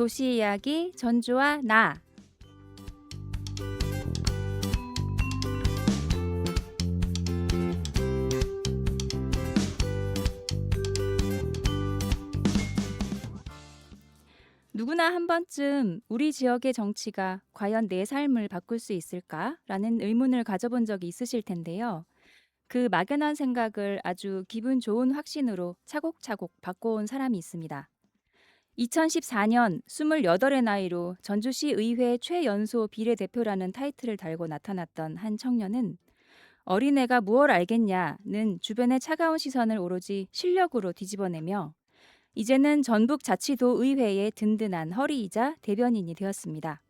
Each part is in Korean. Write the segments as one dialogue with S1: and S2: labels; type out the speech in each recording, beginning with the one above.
S1: 도시 이야기 전주와 나. 누구나 한 번쯤 우리 지역의 정치가 과연 내 삶을 바꿀 수 있을까라는 의문을 가져본 적이 있으실 텐데요. 그 막연한 생각을 아주 기분 좋은 확신으로 차곡차곡 바꿔온 사람이 있습니다. 2014년 28의 나이로 전주시 의회 최연소 비례대표라는 타이틀을 달고 나타났던 한 청년은 어린애가 무얼 알겠냐는 주변의 차가운 시선을 오로지 실력으로 뒤집어내며 이제는 전북자치도 의회의 든든한 허리이자 대변인이 되었습니다.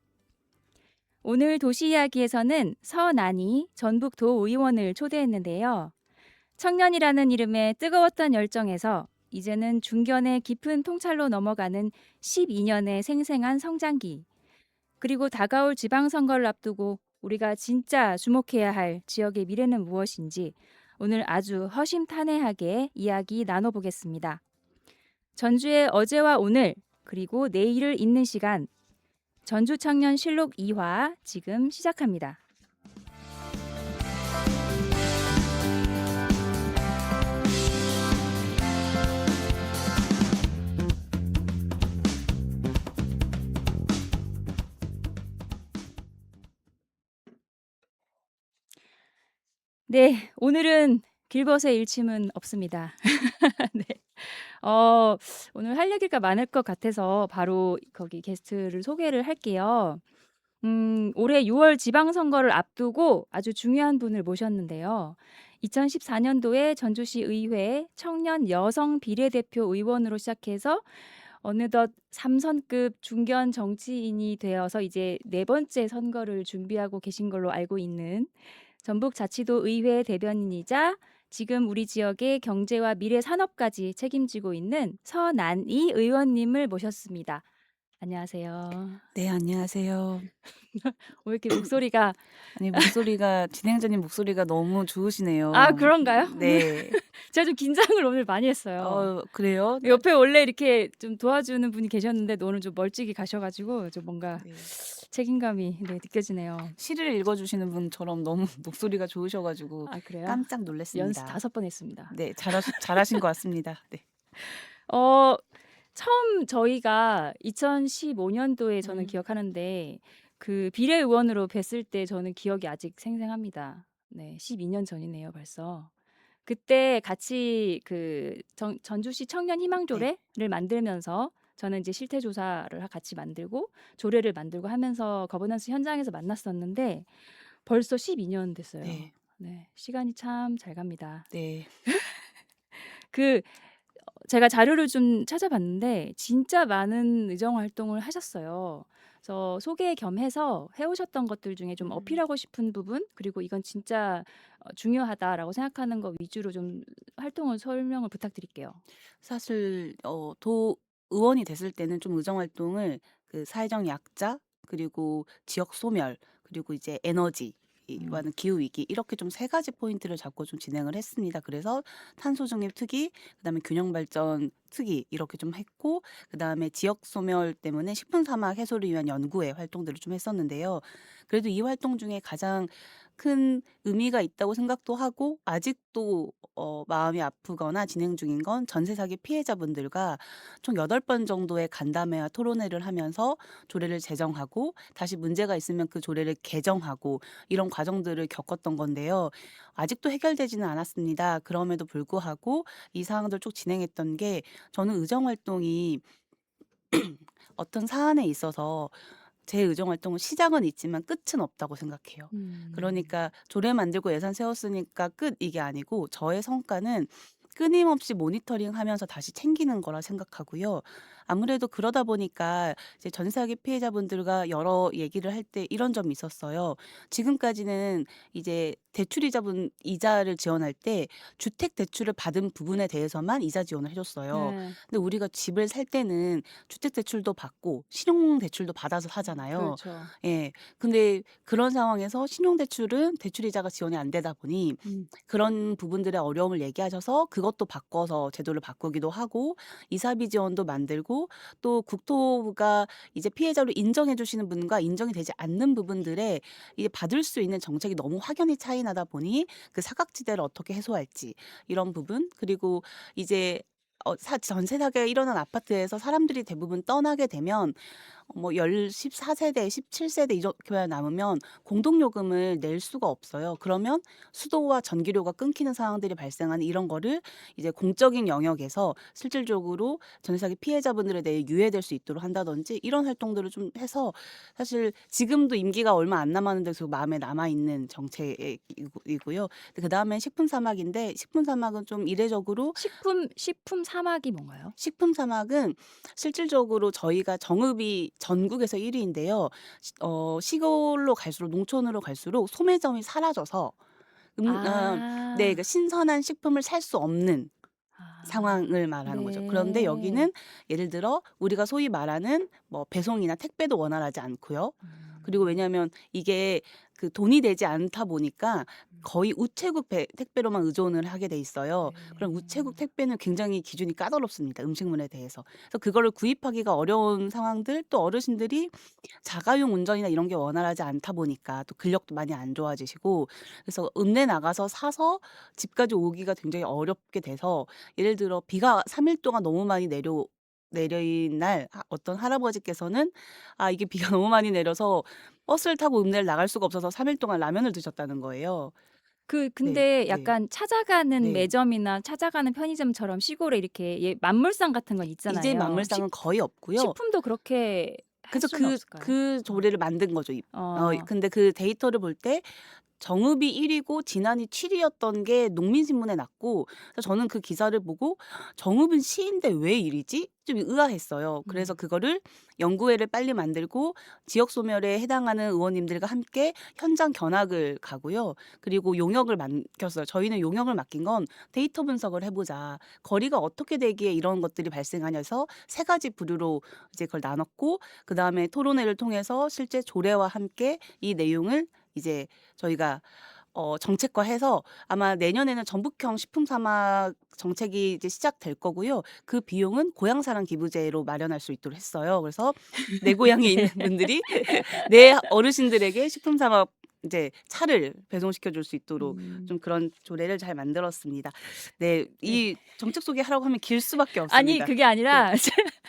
S1: 오늘 도시 이야기에서는 서난이 전북도 의원을 초대했는데요. 청년이라는 이름의 뜨거웠던 열정에서 이제는 중견의 깊은 통찰로 넘어가는 12년의 생생한 성장기, 그리고 다가올 지방선거를 앞두고 우리가 진짜 주목해야 할 지역의 미래는 무엇인지 오늘 아주 허심탄회하게 이야기 나눠보겠습니다. 전주의 어제와 오늘 그리고 내일을 잇는 시간, 전주청년실록 2화 지금 시작합니다. 네, 오늘은 길벗의 일침은 없습니다. 네. 오늘 할 얘기가 많을 것 같아서 바로 거기 게스트를 소개를 할게요. 올해 6월 지방선거를 앞두고 아주 중요한 분을 모셨는데요. 2014년도에 전주시 의회 청년 여성 비례대표 의원으로 시작해서 어느덧 3선급 중견 정치인이 되어서 이제 네 번째 선거를 준비하고 계신 걸로 알고 있는 전북자치도 의회 대변인이자 지금 우리 지역의 경제와 미래 산업까지 책임지고 있는 서난이 의원님을 모셨습니다. 안녕하세요.
S2: 네, 안녕하세요.
S1: 왜 이렇게 목소리가
S2: 아니, 목소리가 진행자님 목소리가 너무 좋으시네요.
S1: 그런가요?
S2: 네.
S1: 제가 좀 긴장을 오늘 많이 했어요.
S2: 그래요?
S1: 옆에 원래 이렇게 좀 도와주는 분이 계셨는데 오늘 좀 멀찍이 가셔가지고 좀 뭔가
S2: 네.
S1: 책임감이 느껴지네요.
S2: 시를 읽어주시는 분처럼 너무 목소리가 좋으셔가지고
S1: 그래요?
S2: 깜짝 놀랐습니다.
S1: 연습 5번 했습니다.
S2: 네, 잘하신 것 같습니다. 네.
S1: 처음 저희가 2015년도에 저는 기억하는데 그 비례의원으로 뵀을 때 저는 기억이 아직 생생합니다. 네, 12년 전이네요, 벌써. 그때 같이 그 전주시 청년 희망조례를 만들면서 저는 이제 실태 조사를 같이 만들고 조례를 만들고 하면서 거버넌스 현장에서 만났었는데 벌써 12년 됐어요.
S2: 네.
S1: 네, 시간이 참 잘 갑니다.
S2: 네.
S1: 제가 자료를 좀 찾아봤는데 진짜 많은 의정 활동을 하셨어요. 그래서 소개 겸해서 해오셨던 것들 중에 좀 어필하고 싶은 부분, 그리고 이건 진짜 중요하다라고 생각하는 거 위주로 좀 활동을 설명을 부탁드릴게요.
S2: 사실 도 의원이 됐을 때는 좀 의정 활동을 그 사회적 약자 그리고 지역 소멸 그리고 이제 에너지 와는 기후 위기 이렇게 좀 세 가지 포인트를 잡고 좀 진행을 했습니다. 그래서 탄소 중립 특위, 그다음에 균형 발전 특위 이렇게 좀 했고, 그다음에 지역 소멸 때문에 식품 사막 해소를 위한 연구의 활동들을 좀 했었는데요. 그래도 이 활동 중에 가장 큰 의미가 있다고 생각도 하고 아직도 마음이 아프거나 진행 중인 건 전세 사기 피해자분들과 총 8번 정도의 간담회와 토론회를 하면서 조례를 제정하고 다시 문제가 있으면 그 조례를 개정하고 이런 과정들을 겪었던 건데요. 아직도 해결되지는 않았습니다. 그럼에도 불구하고 이 사항들 쭉 진행했던 게, 저는 의정 활동이 어떤 사안에 있어서 제 의정 활동은 시작은 있지만 끝은 없다고 생각해요. 그러니까 조례 만들고 예산 세웠으니까 끝, 이게 아니고 저의 성과는 끊임없이 모니터링하면서 다시 챙기는 거라 생각하고요. 아무래도 그러다 보니까 이제 전세 사기 피해자분들과 여러 얘기를 할 때 이런 점이 있었어요. 지금까지는 이제 대출이자분 이자를 지원할 때 주택 대출을 받은 부분에 대해서만 이자 지원을 해줬어요.
S1: 네,
S2: 근데 우리가 집을 살 때는 주택 대출도 받고 신용 대출도 받아서 사잖아요.
S1: 그렇죠.
S2: 예. 근데 그런 상황에서 신용 대출은 대출 이자가 지원이 안 되다 보니 그런 부분들의 어려움을 얘기하셔서 그것도 바꿔서 제도를 바꾸기도 하고 이사비 지원도 만들고 되고 또 국토부가 이제 피해자로 인정해 주시는 분과 인정이 되지 않는 부분들에 이제 받을 수 있는 정책이 너무 확연히 차이 나다 보니 그 사각지대를 어떻게 해소할지 이런 부분 그리고 이제 전세 사기가 일어난 아파트에서 사람들이 대부분 떠나게 되면 뭐 14세대, 17세대 이렇게만 남으면 공동요금을 낼 수가 없어요. 그러면 수도와 전기료가 끊기는 상황들이 발생하는 이런 거를 이제 공적인 영역에서 실질적으로 전세 사기 피해자분들에 대해 유예될 수 있도록 한다든지 이런 활동들을 좀 해서 사실 지금도 임기가 얼마 안 남았는데 그 마음에 남아 있는 정책이고요. 그다음에 식품 사막인데 식품 사막은 좀 이례적으로
S1: 식품 사막이 뭔가요?
S2: 식품 사막은 실질적으로 저희가 정읍이 전국에서 1 위인데요. 시골로 갈수록 농촌으로 갈수록 소매점이 사라져서 네
S1: 아.
S2: 그 신선한 식품을 살 수 없는
S1: 아.
S2: 상황을 말하는 거죠. 그런데
S1: 네.
S2: 여기는 예를 들어 우리가 소위 말하는 뭐 배송이나 택배도 원활하지 않고요. 그리고
S1: 음.
S2: 왜냐하면 이게 그 돈이 되지 않다 보니까
S1: 음.
S2: 거의 우체국 택배로만 의존을 하게 돼 있어요. 그럼 우체국
S1: 네.
S2: 택배는 굉장히 기준이 까다롭습니다, 음식물에 대해서. 그래서 그거를 구입하기가 어려운 상황들 또 어르신들이 자가용 운전이나 이런 게 원활하지 않다 보니까 또 근력도 많이 안 좋아지시고 그래서 읍내 나가서 사서 집까지 오기가 굉장히 어렵게 돼서 예를 들어 비가 3일 동안 너무 많이 내린 날 어떤 할아버지께서는 이게 비가 너무 많이 내려서 버스를 타고 읍내를 나갈 수가 없어서 3일 동안 라면을 드셨다는 거예요. 네.
S1: 근데
S2: 네.
S1: 약간 찾아가는
S2: 네.
S1: 매점이나 찾아가는 편의점처럼 시골에 이렇게 만물상 같은 건
S2: 이제
S1: 있잖아요.
S2: 만물상은 거의 없고요.
S1: 식품도 그렇게 할
S2: 그래서
S1: 수는 없을까요? 어.
S2: 조례를 만든 거죠.
S1: 어.
S2: 근데 그 데이터를 볼 때 정읍이 1 위고 진안이 7 위였던 게 농민신문에 났고 그래서 저는 그 기사를 보고 '정읍은 시인데 왜 1 위지?' 좀 의아했어요. 그래서
S1: 음.
S2: 그거를 연구회를 빨리 만들고 지역 소멸에 해당하는 의원님들과 함께 현장 견학을 가고요. 그리고 용역을 맡겼어요. 저희는 용역을 맡긴 건 데이터 분석을 해 보자. 거리가 어떻게 되기에 이런 것들이 발생하냐 해서 3 가지 부류로 이제 그걸 나눴고 그다음에 토론회를 통해서 실제 조례와 함께 이 내용을 이제 저희가 정책화해서 아마 내년에는 전북형 식품 사막 정책이 이제 시작될 거고요. 그 비용은 고향 사랑 기부제로 마련할 수 있도록 했어요. 그래서 내 고향에 있는
S1: 네.
S2: 분들이 내 어르신들에게 식품 사막 이제 차를 배송시켜 줄 수 있도록
S1: 음.
S2: 좀 그런 조례를 잘 만들었습니다. 네.
S1: 네.
S2: 이 정책 소개하라고 하면 길 수밖에
S1: 아니
S2: 없습니다.
S1: 그게
S2: 네.
S1: 아니라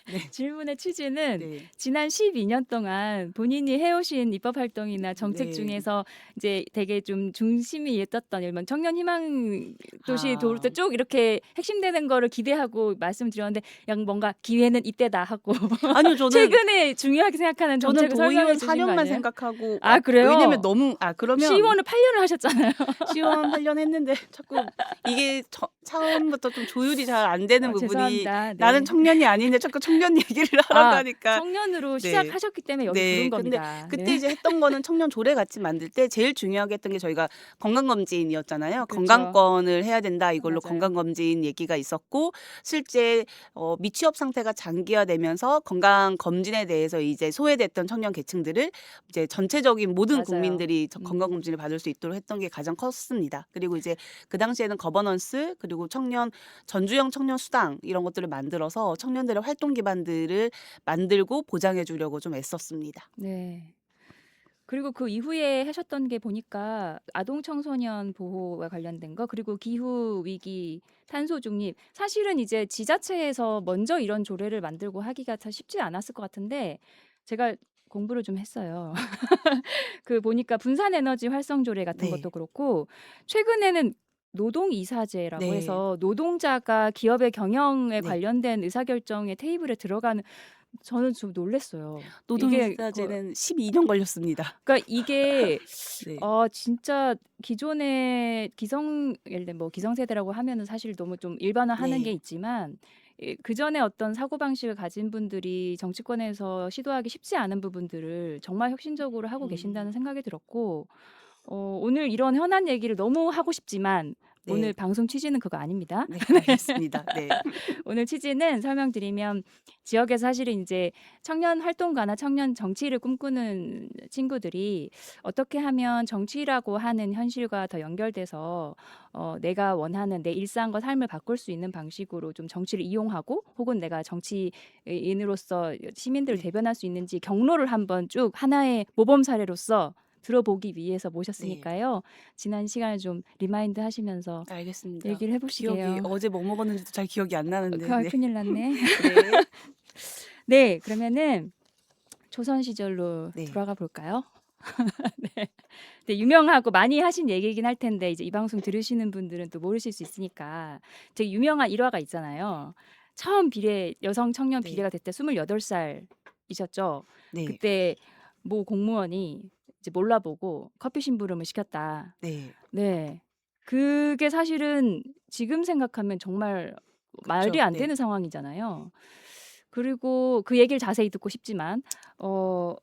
S2: 네.
S1: 질문의 취지는
S2: 네.
S1: 지난 12년 동안 본인이 해 오신 입법 활동이나 정책
S2: 네.
S1: 중에서 이제 되게 좀 중심이 있었던 예를 들면 청년 희망 도시 도울 때
S2: 아.
S1: 쭉 이렇게 핵심되는 거를 기대하고 말씀드렸는데 약 뭔가 '기회는 이때다.' 하고
S2: 아니요.
S1: 최근에 중요하게 생각하는
S2: 저는
S1: 정책을 설명해
S2: 도의원 4
S1: 주신 거
S2: 년만
S1: 아니에요?
S2: 생각하고
S1: 아
S2: 왜냐면
S1: 그래요?
S2: 너무 그러면
S1: 시의원을 8 년을 하셨잖아요.
S2: 시원 하려 했는데 자꾸 이게 처음부터 좀 조율이 잘 안 되는 부분이
S1: 죄송합니다.
S2: 나는
S1: 네.
S2: 청년이 아닌데 자꾸 청년 얘기를 하라고
S1: 아
S2: 하니까
S1: 청년으로
S2: 네.
S1: 시작하셨기 때문에 여기 부른
S2: 네. 근데
S1: 겁니다.
S2: 그때
S1: 네.
S2: 이제 했던 거는 청년 조례 같이 만들 때 제일 중요하게 했던 게 저희가 건강검진이었잖아요.
S1: 그렇죠.
S2: 건강권을 해야 된다. 이걸로
S1: 맞아요.
S2: 건강검진 얘기가 있었고 실제 미취업 상태가 장기화되면서 건강검진에 대해서 이제 소외됐던 청년 계층들을 이제 전체적인 모든
S1: 맞아요.
S2: 국민들이
S1: 음.
S2: 건강검진을 받을 수 있도록 했던 게 가장 컸습니다. 그리고 이제 그 당시에는 거버넌스 그리고 전주형 청년 수당 이런 것들을 만들어서 청년들의 활동 기반들을 만들고 보장해 주려고 좀 애썼습니다.
S1: 네. 그리고 그 이후에 하셨던 게 보니까 아동 청소년 보호와 관련된 거 그리고 기후 위기, 탄소 중립 사실은 이제 지자체에서 먼저 이런 조례를 만들고 하기가 참 쉽지 않았을 것 같은데 제가 공부를 좀 했어요. 그 보니까 분산 에너지 활성 조례 같은
S2: 네.
S1: 것도 그렇고 최근에는 노동 이사제라고
S2: 네.
S1: 해서 노동자가 기업의 경영에
S2: 네.
S1: 관련된 의사결정의 테이블에 들어가는 저는 좀 놀랐어요. 이게
S2: 노동이사제는 12년 걸렸습니다.
S1: 그러니까 이게
S2: 네.
S1: 진짜 기존의 예를 들면 뭐 기성세대라고 하면은 사실 너무 좀 일반화하는 게
S2: 네.
S1: 있지만 그전에 어떤 사고방식을 가진 분들이 정치권에서 시도하기 쉽지 않은 부분들을 정말 혁신적으로 하고
S2: 음.
S1: 계신다는 생각이 들었고 오늘 이런 현안 얘기를 너무 하고 싶지만 오늘
S2: 네.
S1: 방송 취지는 그거 아닙니다.
S2: 네. 알겠습니다. 네.
S1: 오늘 취지는 설명드리면 지역에서 사실은 이제 청년 활동가나 청년 정치를 꿈꾸는 친구들이 어떻게 하면 정치라고 하는 현실과 더 연결돼서 내가 원하는 내 일상과 삶을 바꿀 수 있는 방식으로 좀 정치를 이용하고 혹은 내가 정치인으로서 시민들을
S2: 네.
S1: 대변할 수 있는지 경로를 한번 쭉 하나의 모범 사례로서 들어보기 위해서
S2: 네.
S1: 모셨으니까요. 지난 시간을 좀 리마인드 하시면서
S2: 알겠습니다.
S1: 얘기를
S2: 기억이
S1: 해보시게요.
S2: 어제 뭐 먹었는지도 잘 기억이 안 나는데. 네.
S1: 큰일 났네.
S2: 네.
S1: 네, 그러면은 조선 시절로
S2: 네.
S1: 돌아가 볼까요? 네. 네, 유명하고 많이 하신 얘기긴 할 텐데 이제 이 방송 들으시는 분들은 또 모르실 수 있으니까 되게 유명한 일화가 있잖아요. 처음 여성 청년
S2: 네.
S1: 비례가 됐을 때 28살이셨죠.
S2: 네.
S1: 그때 모 공무원이 이제 몰라보고 커피 심부름을 시켰다.
S2: 네.
S1: 네. 그게 사실은 지금 생각하면 정말 말이
S2: 그쵸.
S1: 안
S2: 네.
S1: 되는 상황이잖아요. 그리고 그 얘기를 자세히 듣고 싶지만 어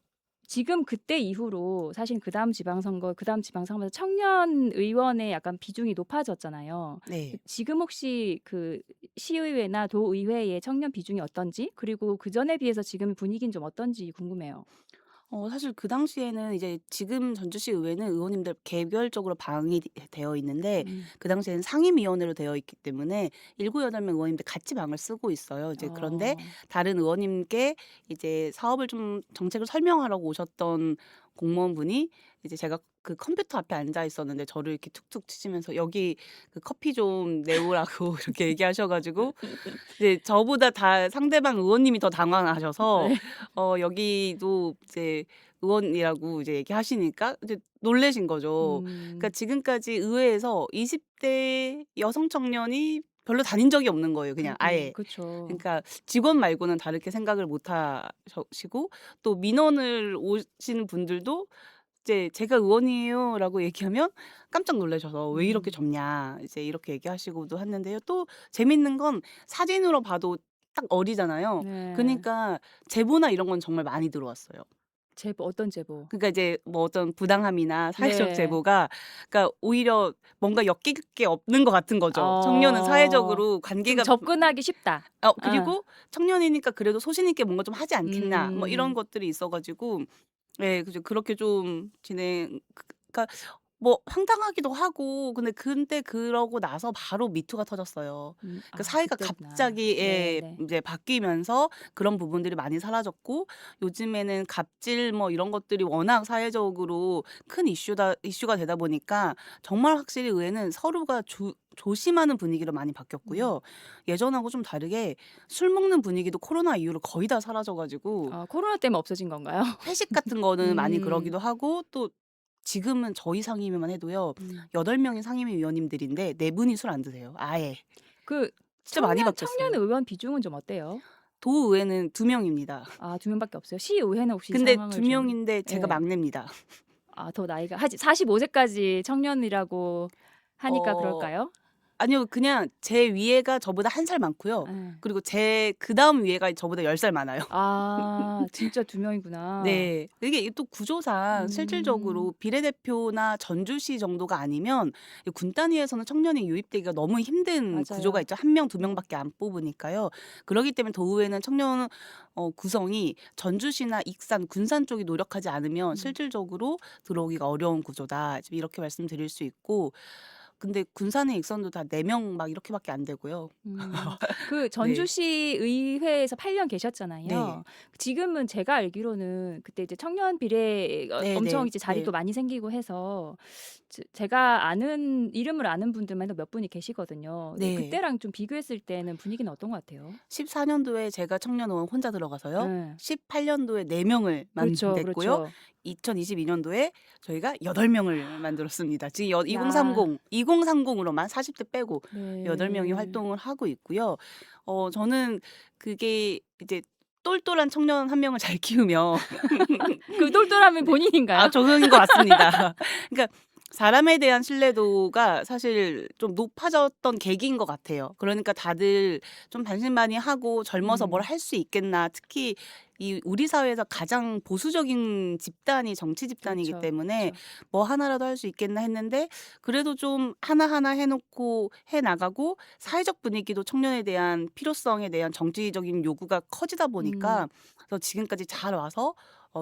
S1: 지금 그때 이후로 사실 그다음 지방선거에서 청년 의원의 약간 비중이 높아졌잖아요.
S2: 네.
S1: 지금 혹시 그 시의회나 도의회의 청년 비중이 어떤지, 그리고 그전에 비해서 지금 분위기는 좀 어떤지 궁금해요.
S2: 사실 그 당시에는 이제 지금 전주시 의회는 의원님들 개별적으로 방이 되어 있는데
S1: 음.
S2: 그 당시에는 상임위원회로 되어 있기 때문에 7, 8명 의원님들 같이 방을 쓰고 있어요. 이제 그런데
S1: 어.
S2: 다른 의원님께 이제 사업을 좀 정책을 설명하라고 오셨던 공무원분이 이제 제가 그 컴퓨터 앞에 앉아 있었는데 저를 이렇게 툭툭 치시면서 여기 그 커피 좀 내오라고 이렇게 얘기하셔 가지고 이제 저보다 다 상대방 의원님이 더 당황하셔서
S1: 네.
S2: 여기도 이제 의원이라고 이제 얘기하시니까 이제 놀라신 거죠. 그러니까
S1: 음.
S2: 지금까지 의회에서 20대 여성 청년이 별로 다닌 적이 없는 거예요, 그냥 아예.
S1: 그쵸.
S2: 그러니까 직원 말고는 다르게 생각을 못 하시고 또 민원을 오시는 분들도 이제 "제가 의원이에요."라고 얘기하면 깜짝 놀라셔서 "왜 이렇게
S1: 음.
S2: 젊냐." 이제 이렇게 얘기하시고도 했는데요. 또 재밌는 건 사진으로 봐도 딱 어리잖아요.
S1: 네.
S2: 그니까 제보나 이런 건 정말 많이 들어왔어요.
S1: 제보, 어떤 제보?
S2: 그러니까 이제 뭐 어떤 부당함이나 사회적
S1: 네.
S2: 제보가 그러니까 오히려 뭔가 엮일 게 없는 것 같은 거죠. 청년은
S1: 어.
S2: 사회적으로
S1: 좀
S2: 관계가
S1: 접근하기 쉽다. 어.
S2: 그리고 '청년이니까 그래도 소신 있게 뭔가 좀 하지 않겠나.' 뭐 이런
S1: 음.
S2: 것들이 있어 가지고 예 그죠. 그렇게 좀 그러니까 뭐 황당하기도 하고 근데 그러고 나서 바로 미투가 터졌어요. 그 사회가
S1: 그때구나.
S2: 갑자기 예
S1: 네네.
S2: 인제 바뀌면서 그런 부분들이 많이 사라졌고 요즘에는 갑질 뭐 이런 것들이 워낙 사회적으로 큰 이슈가 되다 보니까 정말 확실히 의회는 서로가 조심하는 분위기로 많이
S1: 음.
S2: 바뀌었고요. 예전하고 좀 다르게 술 먹는 분위기도 코로나 이후로 거의 다 사라져 가지고
S1: 코로나 때문에 없어진 건가요?
S2: 회식 같은 거는 많이
S1: 음.
S2: 그러기도 하고 또 지금은 저희 상임위만 해도요.
S1: 음.
S2: 8명의 상임위 위원님들인데 4 분이 술 안 드세요. 아예.
S1: 그
S2: 진짜 많이
S1: 청년
S2: 바뀌었어요.
S1: 의원 비중은 좀 어때요?
S2: 도의회는 2 명입니다.
S1: 2 명밖에 없어요? 시의회는 혹시
S2: 근데 2
S1: 상황을 좀.
S2: 명인데 제가
S1: 예.
S2: 막내입니다.
S1: 더 나이가 45 세까지 청년이라고 하니까
S2: 어
S1: 그럴까요?
S2: 아니요. 그냥 제 위에가 저보다 1살 많고요.
S1: 예.
S2: 그리고 제 그다음 위에가 저보다 10살 많아요.
S1: 진짜 2 명이구나.
S2: 네. 이게 또 구조상
S1: 음.
S2: 실질적으로 비례대표나 전주시 정도가 아니면 이 군 단위에서는 청년이 유입되기가 너무 힘든 구조가
S1: 맞아요.
S2: 있죠. 1 명, 2 명밖에 안 뽑으니까요. 그러기 때문에 도의회는 청년 구성이 전주시나 익산, 군산 쪽이 노력하지 않으면
S1: 음.
S2: 실질적으로 들어오기가 어려운 구조다. 지금 이렇게 말씀드릴 수 있고 근데 군산에 익선도 다 4명 막 이렇게밖에 안 되고요.
S1: 그
S2: 네.
S1: 전주시 의회에서 8년
S2: 네.
S1: 계셨잖아요. 지금은 제가 알기로는 그때 이제 청년 비례 엄청
S2: 네네.
S1: 이제
S2: 네.
S1: 자리도 많이 생기고 해서 제가 아는 이름을 아는 분들만 해도 몇 분이 계시거든요. 근데
S2: 네.
S1: 그때랑 좀 비교했을 때는 분위기는 어떤 것 같아요?
S2: 14 년도에 제가 청년의원 혼자 들어가서요.
S1: 예.
S2: 18 년도에 4 명을
S1: 그렇죠,
S2: 냈고요.
S1: 그렇죠.
S2: 2022 년도에 저희가 8 명을 만들었습니다. 지금
S1: 야.
S2: 2030으로만 40대 빼고 8 명이
S1: 네.
S2: 활동을 하고 있고요. 저는 그게 이제 똘똘한 청년 한 명을 잘 키우면
S1: 그 똘똘함이 본인인가요?
S2: 저는 것 같습니다. 그러니까 사람에 대한 신뢰도가 사실 좀 높아졌던 계기인 것 같아요. 그러니까 다들 좀 반신반의하고 젊어서 뭘
S1: 음.
S2: 할 수 있겠나. 특히 이 우리 사회에서 가장 보수적인 집단이 정치 집단이기
S1: 그렇죠.
S2: 때문에
S1: 그렇죠.
S2: 뭐 하나라도 할 수 있겠나 했는데 그래도 좀 하나하나 해 놓고 해 나가고 사회적 분위기도 청년에 대한 필요성에 대한 정치적인 요구가 커지다
S1: 음.
S2: 보니까 그래서 지금까지 잘 와서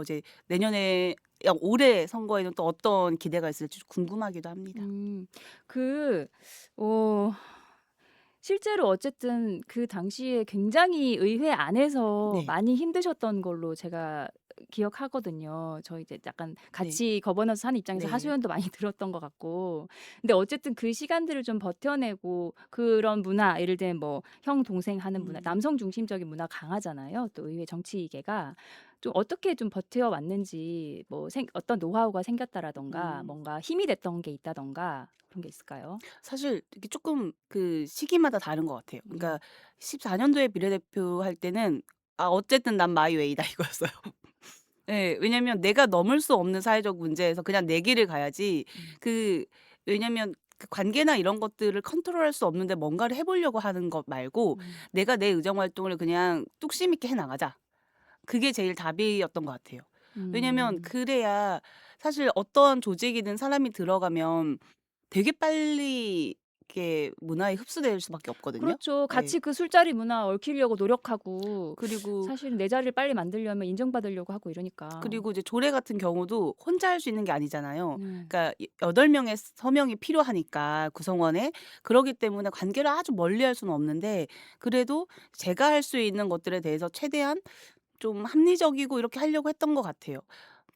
S2: 이제 내년에 올해 선거에는 또 어떤 기대가 있을지 궁금하기도 합니다.
S1: 음. 그 어 실제로 어쨌든 그 당시에 굉장히 의회 안에서
S2: 네.
S1: 많이 힘드셨던 걸로 제가 기억하거든요. 저희 이제 약간
S2: 네.
S1: 같이 거버넌스 하는 입장에서
S2: 네.
S1: 하소연도 많이 들었던 것 같고. 근데 어쨌든 그 시간들을 좀 버텨내고 그런 문화, 예를 들면 뭐 형 동생 하는 문화,
S2: 음.
S1: 남성 중심적인 문화 강하잖아요. 또 의회 정치계가. 좀 어떻게 좀 버텨왔는지 뭐 어떤 노하우가 생겼다라든가
S2: 음.
S1: 뭔가 힘이 됐던 게 있다든가 그런 게 있을까요?
S2: 사실 이게 조금 그 시기마다 다른 것 같아요.
S1: 음.
S2: 그러니까 14 년도에 비례대표 할 때는 '아 어쨌든 난 마이 웨이다.' 이거였어요. 예. 왜냐면 내가 넘을 수 없는 사회적 문제에서 그냥 내 길을 가야지
S1: 음.
S2: 그 왜냐면 그 관계나 이런 것들을 컨트롤할 수 없는데 뭔가를 해 보려고 하는 것 말고
S1: 음.
S2: '내가 내 의정 활동을 그냥 뚝심 있게 해 나가자.' 그게 제일 답이었던 것 같아요. 왜냐면
S1: 음.
S2: 그래야 사실 어떤 조직이든 사람이 들어가면 되게 빨리 이렇게 문화에 흡수될 수밖에 없거든요.
S1: 그렇죠.
S2: 예.
S1: 같이 그 술자리 문화 얽히려고 노력하고
S2: 그리고
S1: 사실은 내 자리를 빨리 만들려면 인정받으려고 하고 이러니까.
S2: 이제 조례 같은 경우도 혼자 할 수 있는 게 아니잖아요.
S1: 네.
S2: 그러니까 8명의 서명이 필요하니까 구성원에. 그러기 때문에 관계를 아주 멀리할 수는 없는데 그래도 제가 할 수 있는 것들에 대해서 최대한 좀 합리적이고 이렇게 하려고 했던 것 같아요.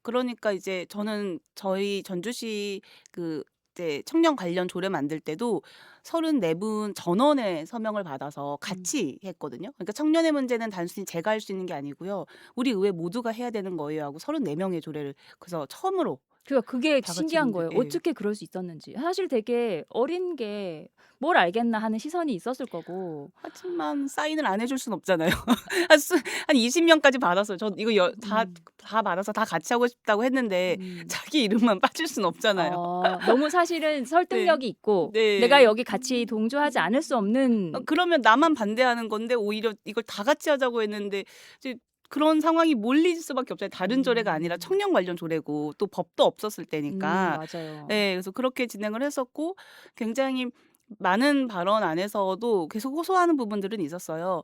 S2: 그러니까 이제 저는 저희 전주시 그 이제 청년 관련 조례 만들 때도 34분 전원의 서명을 받아서
S1: 음.
S2: 같이 했거든요. 그러니까 청년의 문제는 단순히 제가 할 수 있는 게 아니고요. 우리 의회 모두가 해야 되는 거예요 하고 34명의 조례를 그래서 처음으로
S1: 그러니까 그게
S2: 다 같이
S1: 신기한
S2: 문제
S1: 거예요.
S2: 예.
S1: 어떻게 그럴 수 있었는지. 사실 되게 어린 게 '뭘 알겠나.' 하는 시선이 있었을 거고.
S2: 하지만 사인을 안 해줄 수는 없잖아요. 한 수 한 20 명까지 받았어요. 저 이거
S1: 음.
S2: 다 받아서 다 같이 하고 싶다고 했는데
S1: 음.
S2: 자기 이름만 빠질 수는 없잖아요.
S1: 너무 사실은
S2: 네.
S1: 설득력이 있고 내가
S2: 네.
S1: 여기 같이 동조하지 않을 수 없는.
S2: 그러면 나만 반대하는 건데 오히려 이걸 다 같이 하자고 했는데 이제 그런 상황이 몰릴 수밖에 없잖아요. 다른 조례가 아니라
S1: 음.
S2: 청년 관련 조례고 또 법도 없었을 때니까.
S1: 맞아요.
S2: 예. 그래서 그렇게 진행을 했었고 굉장히 많은 발언 안에서도 계속 호소하는 부분들은 있었어요.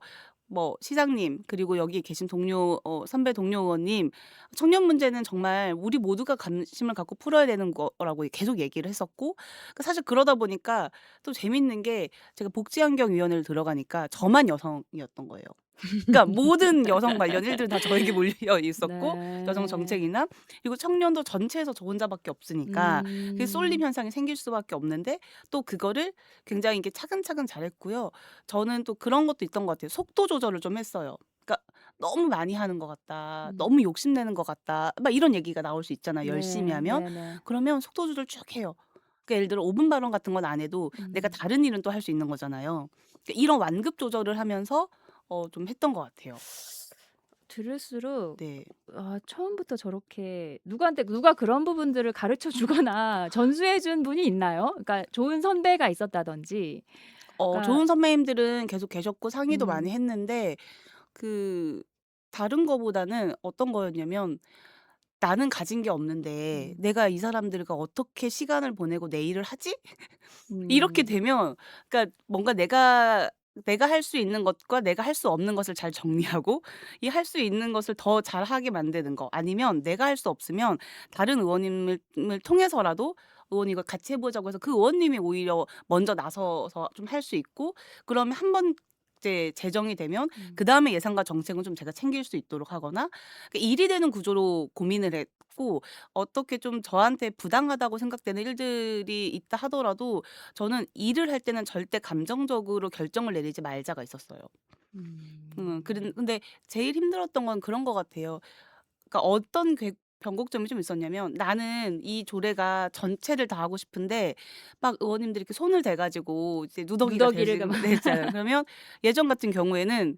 S2: 뭐 시장님 그리고 여기 계신 동료 선배 동료 의원님 "청년 문제는 정말 우리 모두가 관심을 갖고 풀어야 되는 거라고 계속 얘기를 했었고 사실 그러다 보니까 또 재밌는 게 제가 복지환경위원회를 들어가니까 저만 여성이었던 거예요. 그러니까 모든 여성 관련 일들은 다 저에게 몰려 있었고 여성
S1: 네.
S2: 정책이나 그리고 청년도 전체에서 저 혼자밖에 없으니까 그게 쏠림
S1: 음.
S2: 현상이 생길 수밖에 없는데 또 그거를 굉장히 이렇게 차근차근 잘했고요. 저는 또 그런 것도 있던 것 같아요. 속도 조절을 좀 했어요. 그러니까 '너무 많이 하는 것 같다.
S1: 음.
S2: 너무 욕심내는 것 같다.' 막 이런 얘기가 나올 수 있잖아요, 열심히
S1: 네.
S2: 하면.
S1: 네네.
S2: 그러면 속도 조절 쭉 해요. 그러니까 예를 들어 5분 발언 같은 건 안 해도 내가
S1: 음.
S2: 다른 일은 또 할 수 있는 거잖아요. 그러니까 이런 완급 조절을 하면서 좀 했던 것 같아요.
S1: 들을수록
S2: 네.
S1: 처음부터 저렇게 누구한테 누가 그런 부분들을 가르쳐 주거나 전수해 준 분이 있나요? 그러니까 좋은 선배가 있었다든지. 그러니까
S2: 좋은 선배님들은 계속 계셨고 상의도 많이
S1: 음.
S2: 했는데 그 다른 거보다는 어떤 거였냐면 '나는 가진 게 없는데
S1: 음.
S2: 내가 이 사람들과 어떻게 시간을 보내고 내 일을 하지?' 이렇게
S1: 음.
S2: 되면 그러니까 뭔가 내가 할 수 있는 것과 내가 할 수 없는 것을 잘 정리하고 이 할 수 있는 것을 더 잘하게 만드는 거 아니면 내가 할 수 없으면 다른 의원님을 통해서라도 "의원 이거 같이 해 보자고." 해서 그 의원님이 오히려 먼저 나서서 좀 할 수 있고 그러면 한 번 이제 제정이 되면
S1: 음.
S2: 그다음에 예산과 정책은 좀 제가 챙길 수 있도록 하거나 일이 되는 구조로 고민을 했고 어떻게 좀 저한테 부당하다고 생각되는 일들이 있다 하더라도 저는 일을 할 때는 절대 감정적으로 결정을 내리지 말자가 있었어요.
S1: 음.
S2: 근데 제일 힘들었던 건 그런 것 같아요. 그러니까 어떤 변곡점이 좀 있었냐면 나는 이 조례가 전체를 다 하고 싶은데 막 의원님들이 이렇게 손을 대 가지고 이제 누더기가
S1: 누더기를
S2: 되시는 냈잖아요. 그러면 예전 같은 경우에는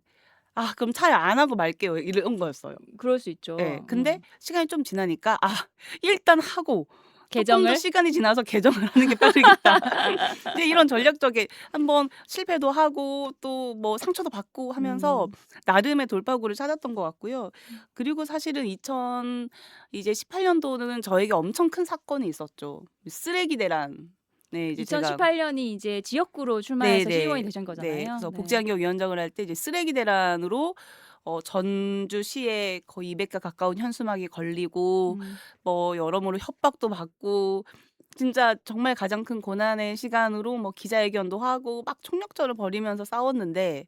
S2: '아 그럼 차라리 안 하고 말게요.' 이런 거였어요.
S1: 그럴 수
S2: 예.
S1: 있죠.
S2: 근데 시간이 좀 지나니까 '아 일단 하고 조금 더
S1: 개정을?
S2: 시간이 지나서 개정을 하는 게 빠르겠다. 이제 이런 전략적인 한번 실패도 하고 또 뭐 상처도 받고 하면서
S1: 음.
S2: 나름의 돌파구를 찾았던 것 같고요. 그리고 사실은 2000 이제 18년도는 저에게 엄청 큰 사건이 있었죠. 쓰레기 대란. 네, 이제 제가
S1: 2018 년이 이제 지역구로 출마해서 시의원이
S2: 네네.
S1: 되신
S2: 네.
S1: 거잖아요.
S2: 그래서
S1: 네.
S2: 복지환경위원장을 할 때 이제 쓰레기 대란으로 전주시에 거의 200가 가까운 현수막이 걸리고
S1: 음.
S2: 뭐 여러모로 협박도 받고 진짜 정말 가장 큰 고난의 시간으로 뭐 기자회견도 하고 막 총력전을 벌이면서 싸웠는데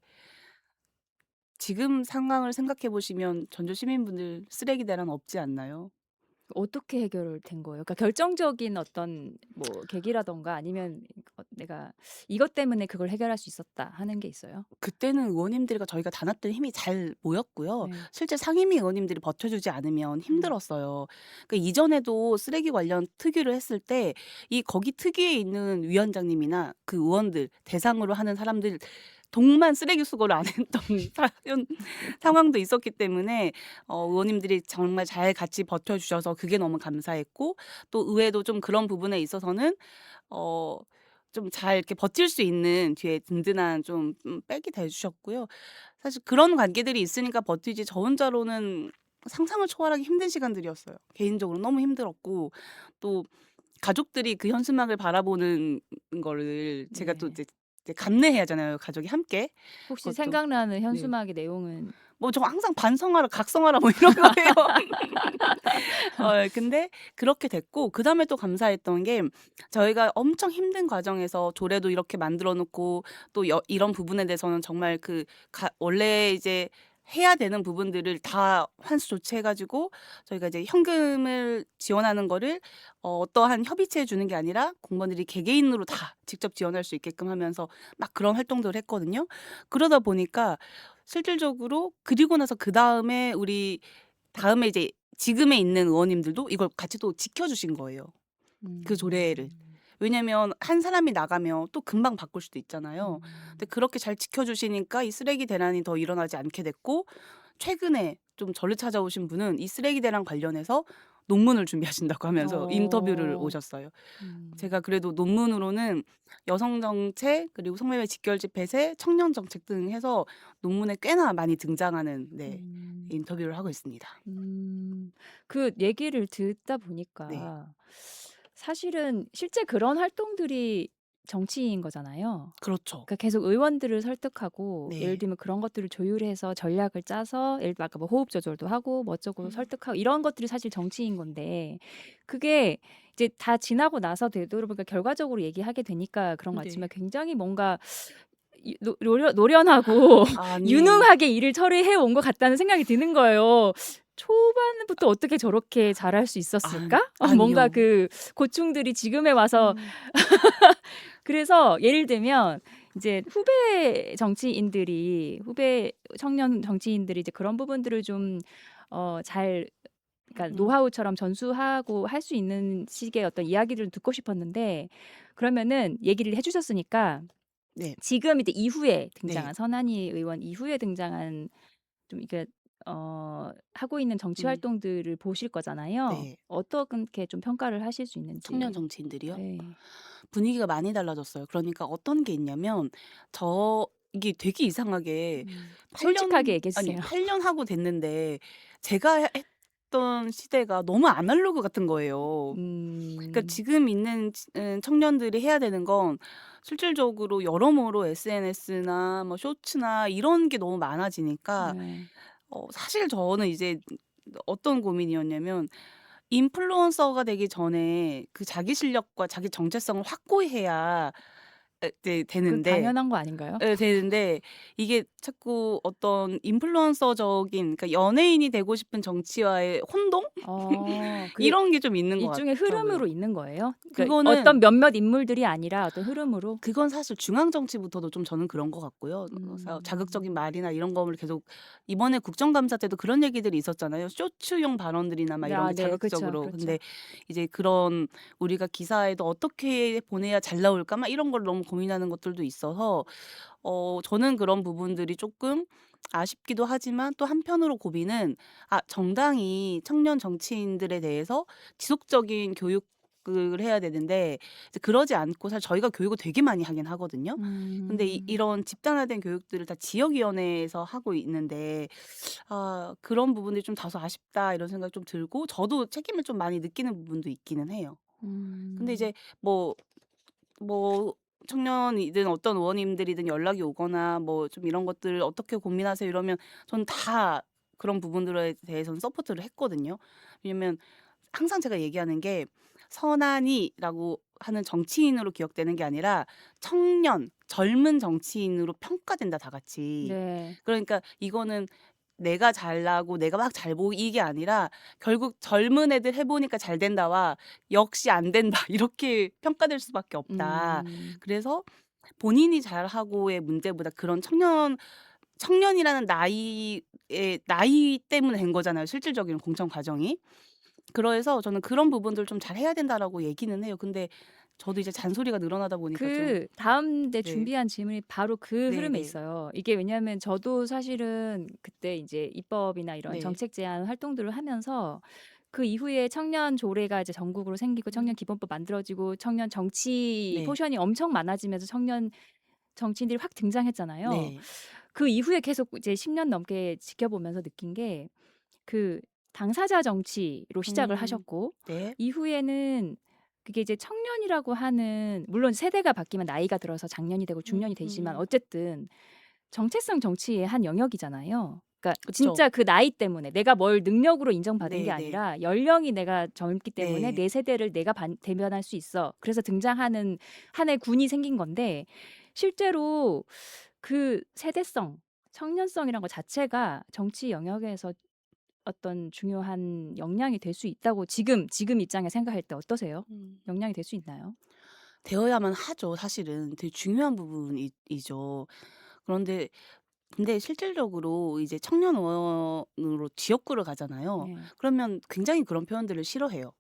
S2: 지금 상황을 생각해 보시면 전주 시민분들 쓰레기 대란 없지 않나요?
S1: 어떻게 해결된 거예요? 그러니까 결정적인 어떤 뭐 계기라든가 아니면 내가 이것 때문에 그걸 해결할 수 있었다 하는 게 있어요?
S2: 그때는 의원님들과 저희가 단합된 힘이 잘 모였고요.
S1: 네.
S2: 실제 상임위 의원님들이 버텨주지 않으면
S1: 음.
S2: 힘들었어요. 그러니까 이전에도 쓰레기 관련 특위를 했을 때 이 거기 특위에 있는 위원장님이나 그 의원들 대상으로 하는 사람들 동만 쓰레기 수거를 안 했던 상황도 있었기 때문에 의원님들이 정말 잘 같이 버텨주셔서 그게 너무 감사했고 또 의회도 좀 그런 부분에 있어서는 어 좀 잘 이렇게 버틸 수 있는 뒤에 든든한 좀 백이 돼 주셨고요. 사실 그런 관계들이 있으니까 버티지 저 혼자로는 상상을 초월하기 힘든 시간들이었어요. 개인적으로 너무 힘들었고 또 가족들이 그 현수막을 바라보는 거를 제가 또
S1: 네.
S2: 이제 감내해야 하잖아요, 가족이 함께.
S1: 혹시
S2: 그것도
S1: 생각나는
S2: 네.
S1: 현수막의 내용은?
S2: 뭐 저 항상 반성하라, 각성하라 뭐 이런 거예요. 근데 그렇게 됐고 그다음에 또 감사했던 게 저희가 엄청 힘든 과정에서 조례도 이렇게 만들어 놓고 또 이런 부분에 대해서는 정말 원래 이제 해야 되는 부분들을 다 환수 조치해 가지고 저희가 이제 현금을 지원하는 거를 어떠한 협의체에 주는 게 아니라 공무원들이 개개인으로 다 직접 지원할 수 있게끔 하면서 막 그런 활동들을 했거든요. 그러다 보니까 실질적으로 그리고 나서 그다음에 우리 다음에 이제 지금에 있는 의원님들도 이걸 같이 또 지켜주신 거예요. 그 조례를.
S1: 음.
S2: 왜냐면 한 사람이 나가면 또 금방 바꿀 수도 있잖아요. 근데
S1: 음.
S2: 그렇게 잘 지켜주시니까 이 쓰레기 대란이 더 일어나지 않게 됐고 최근에 좀 저를 찾아오신 분은 이 쓰레기 대란 관련해서 논문을 준비하신다고 하면서 인터뷰를
S1: 어.
S2: 오셨어요.
S1: 음.
S2: 제가 그래도 논문으로는 여성 정책 그리고 성매매 직결집 폐쇄, 청년 정책 등 해서 논문에 꽤나 많이 등장하는
S1: 음.
S2: 인터뷰를 하고 있습니다.
S1: 음. 그 얘기를 듣다
S2: 네.
S1: 보니까 사실은 실제 그런 활동들이 정치인 거잖아요.
S2: 그렇죠.
S1: 그러니까 계속 의원들을 설득하고 예를
S2: 네.
S1: 들면 그런 것들을 조율해서 전략을 짜서 예를 들면 아까 뭐 호흡 조절도 하고 뭐 어쩌고
S2: 음.
S1: 설득하고 이런 것들이 사실 정치인 건데 그게 이제 다 지나고 나서 되돌아보니까 결과적으로 얘기하게 되니까 그런 것 같지만
S2: 네.
S1: 굉장히 뭔가 노련하고
S2: 아니
S1: 유능하게 일을 처리해 온 것 같다는 생각이 드는 거예요. 초반부터 어떻게 저렇게 잘할 수 있었을까? 뭔가
S2: 아니요.
S1: 그 고충들이 지금에 와서
S2: 음.
S1: 그래서 예를 들면 이제 후배 청년 정치인들이 이제 그런 부분들을 좀 잘 그러니까
S2: 음.
S1: 노하우처럼 전수하고 할 수 있는 식의 어떤 이야기를 듣고 싶었는데 그러면은 얘기를 해 주셨으니까
S2: 네.
S1: 지금 이제 이후에
S2: 네.
S1: 등장한 선한이 의원 이후에 등장한 좀 이게 하고 있는 정치
S2: 음.
S1: 활동들을 보실 거잖아요.
S2: 네.
S1: 어떻게 좀 평가를 하실 수
S2: 청년
S1: 있는지.
S2: 정치인들이요?
S1: 네.
S2: 분위기가 많이 달라졌어요. 그러니까 어떤 게 있냐면 이게 되게 이상하게 8
S1: 솔직하게
S2: 년
S1: 얘기해
S2: 아니
S1: 주세요.
S2: 8년 하고 됐는데 제가 했던 시대가 너무 아날로그 같은 거예요. 그러니까
S1: 음.
S2: 지금 있는 청년들이 해야 되는 건 실질적으로 여러모로 SNS나 뭐 쇼츠나 이런 게 너무 많아지니까
S1: 네.
S2: 사실 저는 이제 어떤 고민이었냐면 인플루언서가 되기 전에 그 자기 실력과 자기 정체성을 확고해야 네
S1: 그
S2: 되는데
S1: 당연한 거 아닌가요?
S2: 예 되는데 이게 자꾸 어떤 인플루언서적인 그러니까 연예인이 되고 싶은 정치와의 혼동?
S1: 그게
S2: 이런 게 좀 있는 것
S1: 일종의
S2: 같더라고요.
S1: 흐름으로 있는 거예요? 그러니까
S2: 그거는
S1: 어떤 몇몇 인물들이 아니라 어떤 흐름으로?
S2: 그건 사실 중앙 정치부터도 좀 저는 그런 것 같고요. 그래서 자극적인
S1: 음.
S2: 말이나 이런 거를 계속 이번에 국정감사 때도 그런 얘기들이 있었잖아요. 쇼츠용 발언들이나 막 이런 게
S1: 네. 그쵸,
S2: 자극적으로.
S1: 그렇죠.
S2: 근데 이제 그런 우리가 기사에도 어떻게 보내야 잘 나올까 막 이런 걸 너무 고민하는 것들도 있어서 저는 그런 부분들이 조금 아쉽기도 하지만 또 한편으로 고민은 정당이 청년 정치인들에 대해서 지속적인 교육 지역을 해야 되는데 이제 그러지 않고 사실 저희가 교육을 되게 많이 하긴 하거든요. 근데
S1: 음.
S2: 이런 집단화된 교육들을 다 지역위원회에서 하고 있는데 그런 부분들이 좀 다소 아쉽다 이런 생각이 좀 들고 저도 책임을 좀 많이 느끼는 부분도 있기는 해요. 근데
S1: 음.
S2: 이제 뭐 뭐 청년이든 어떤 의원님들이든 연락이 오거나 뭐 좀 "이런 것들 어떻게 고민하세요?" 이러면 저는 다 그런 부분들에 대해서는 서포트를 했거든요. 왜냐면 항상 제가 얘기하는 게 선한이라고 하는 정치인으로 기억되는 게 아니라 청년, 젊은 정치인으로 평가된다 다 같이.
S1: 네.
S2: 그러니까 이거는 내가 잘나고 내가 막 잘 보이게 아니라 결국 "젊은 애들 해 보니까 잘 된다."와 "역시 안 된다." 이렇게 평가될 수밖에 없다.
S1: 음.
S2: 그래서 본인이 잘하고의 문제보다 그런 청년이라는 나이 때문에 된 거잖아요, 실질적인 공천 과정이. 그래서 저는 그런 부분들을 좀 잘해야 된다라고 얘기는 해요. 근데 저도 이제 잔소리가 늘어나다 보니까 좀
S1: 다음 내
S2: 네.
S1: 준비한 질문이 바로 그 흐름에
S2: 네네.
S1: 있어요. 이게 왜냐하면 저도 사실은 그때 이제 입법이나 이런
S2: 네.
S1: 정책 제안 활동들을 하면서 그 이후에 청년 조례가 이제 전국으로 생기고 청년 기본법 만들어지고 청년 정치
S2: 네.
S1: 포션이 엄청 많아지면서 청년 정치인들이 확 등장했잖아요.
S2: 네.
S1: 그 이후에 계속 이제 10년 넘게 지켜보면서 느낀 게 그 당사자 정치로 시작을
S2: 음.
S1: 하셨고
S2: 네.
S1: 이후에는 그게 이제 청년이라고 하는 물론 세대가 바뀌면 나이가 들어서 장년이 되고 중년이 되지만
S2: 음.
S1: 어쨌든 정체성 정치의 한 영역이잖아요. 그러니까
S2: 그쵸.
S1: 진짜 그 나이 때문에 내가 뭘 능력으로 인정받은 게
S2: 네네.
S1: 아니라 연령이 내가 젊기 때문에
S2: 네.
S1: 내 세대를 내가 대변할 수 있어. 그래서 등장하는 한 해 군이 생긴 건데 실제로 그 세대성, 청년성이란 것 자체가 정치 영역에서 어떤 중요한 역량이 될 수 있다고 지금 입장에 생각할 때 어떠세요?
S2: 음.
S1: 역량이 될 수 있나요?
S2: 되어야만 하죠 사실은. 되게 중요한 부분이죠. 그런데 근데 실질적으로 이제 청년 의원으로 지역구를 가잖아요.
S1: 네.
S2: 그러면 굉장히 그런 표현들을 싫어해요.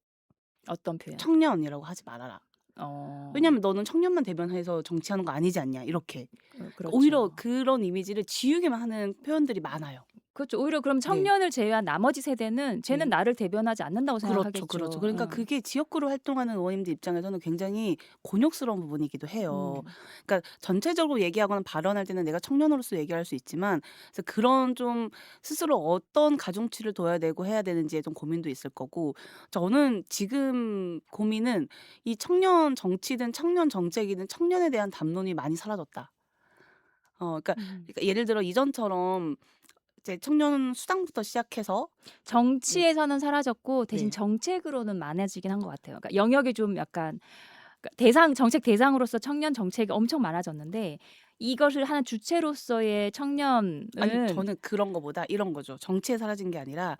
S1: 어떤 표현?
S2: "청년이라고 하지 말아라."
S1: 어.
S2: 왜냐면 "너는 청년만 대변해서 정치하는 거 아니지 않냐." 이렇게. 그러니까 오히려
S1: 그렇죠.
S2: 그런 이미지를 지우게만 하는 표현들이 많아요.
S1: 그렇죠. 오히려 그럼
S2: 네.
S1: 청년을 제외한 나머지 세대는 쟤는
S2: 네.
S1: 나를 대변하지 않는다고
S2: 그렇죠, 그렇죠.
S1: 생각하겠죠.
S2: 그러니까 그게 지역구로 활동하는 의원님들 입장에서는 굉장히 곤욕스러운 부분이기도 해요.
S1: 음.
S2: 그러니까 전체적으로 얘기하거나 발언할 때는 내가 청년으로서 얘기할 수 있지만 그래서 그런 좀 스스로 어떤 가중치를 둬야 되고 해야 되는지에 좀 고민도 있을 거고 저는 지금 고민은 이 청년 정치든 청년 정책이든 청년에 대한 담론이 많이 사라졌다. 그러니까
S1: 음.
S2: 예를 들어 이전처럼 이제 청년 수당부터 시작해서 네.
S1: 정치에서는 사라졌고 대신
S2: 네.
S1: 정책으로는 많아지긴 한 것 같아요. 그러니까 영역이 좀 약간 그러니까 정책 대상으로서 청년 정책이 엄청 많아졌는데 이것을 하는 주체로서의
S2: 아니
S1: 청년은
S2: 저는 그런 거보다 이런 거죠. 정치에 사라진 게 아니라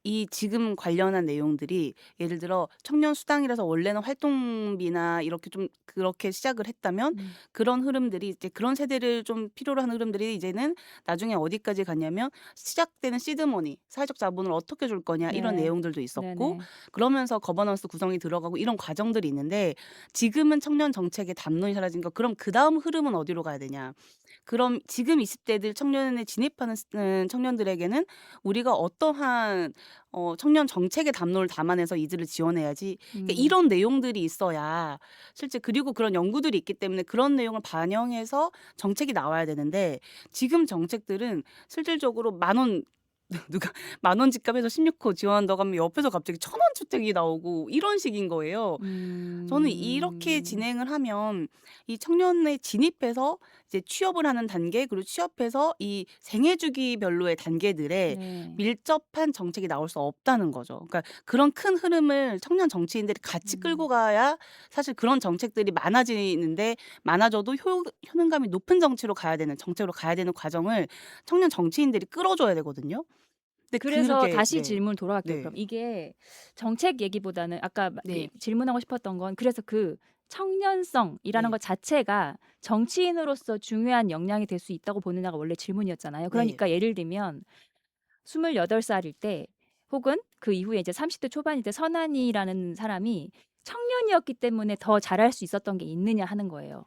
S2: 이 지금 관련한 내용들이 예를 들어 청년 수당이라서 원래는 활동비나 이렇게 좀 그렇게 시작을 했다면
S1: 음.
S2: 그런 흐름들이 이제 그런 세대를 좀 필요로 하는 흐름들이 이제는 나중에 어디까지 갔냐면 시작되는 시드머니, 사회적 자본을 어떻게 줄 거냐 이런
S1: 네.
S2: 내용들도 있었고
S1: 네네.
S2: 그러면서 거버넌스 구성이 들어가고 이런 과정들이 있는데 지금은 청년 정책의 담론이 사라진 거 그럼 그다음 흐름은 어디로 가야 되냐. 그럼 지금 20 대들 청년에 진입하는 청년들에게는 우리가 어떠한 청년 정책의 담론을 담아내서 이들을 지원해야지 그러니까
S1: 음.
S2: 이런 내용들이 있어야 실제 그리고 그런 연구들이 있기 때문에 그런 내용을 반영해서 정책이 나와야 되는데 지금 정책들은 실질적으로 만 원 누가 만 원 집값해서 16호 지원한다고 하면 옆에서 갑자기 1,000원 주택이 나오고 이런 식인 거예요. 저는 이렇게
S1: 음.
S2: 진행을 하면 이 청년에 진입해서 이제 취업을 하는 단계 그리고 취업해서 이 생애 주기별로의 단계들에
S1: 네.
S2: 밀접한 정책이 나올 수 없다는 거죠. 그러니까 그런 큰 흐름을 청년 정치인들이 같이 끌고
S1: 음.
S2: 가야 사실 그런 정책들이 많아지는데 많아져도 효능감이 높은 정치로 가야 되는 정책으로 가야 되는 과정을 청년 정치인들이 끌어줘야 되거든요. 근데
S1: 그래서
S2: 그게
S1: 다시
S2: 네.
S1: 질문 돌아갈게요.
S2: 네.
S1: 그럼 이게 정책 얘기보다는 아까
S2: 네.
S1: 질문하고 싶었던 건 그래서 그 청년성이라는
S2: 네.
S1: 것 자체가 정치인으로서 중요한 역량이 될 수 있다고 보느냐가 원래 질문이었잖아요.
S2: 네.
S1: 그러니까 예를 들면 28살일 때 혹은 그 이후에 이제 30대 초반일 때 선한이라는 사람이 청년이었기 때문에 더 잘할 수 있었던 게 있느냐 하는 거예요.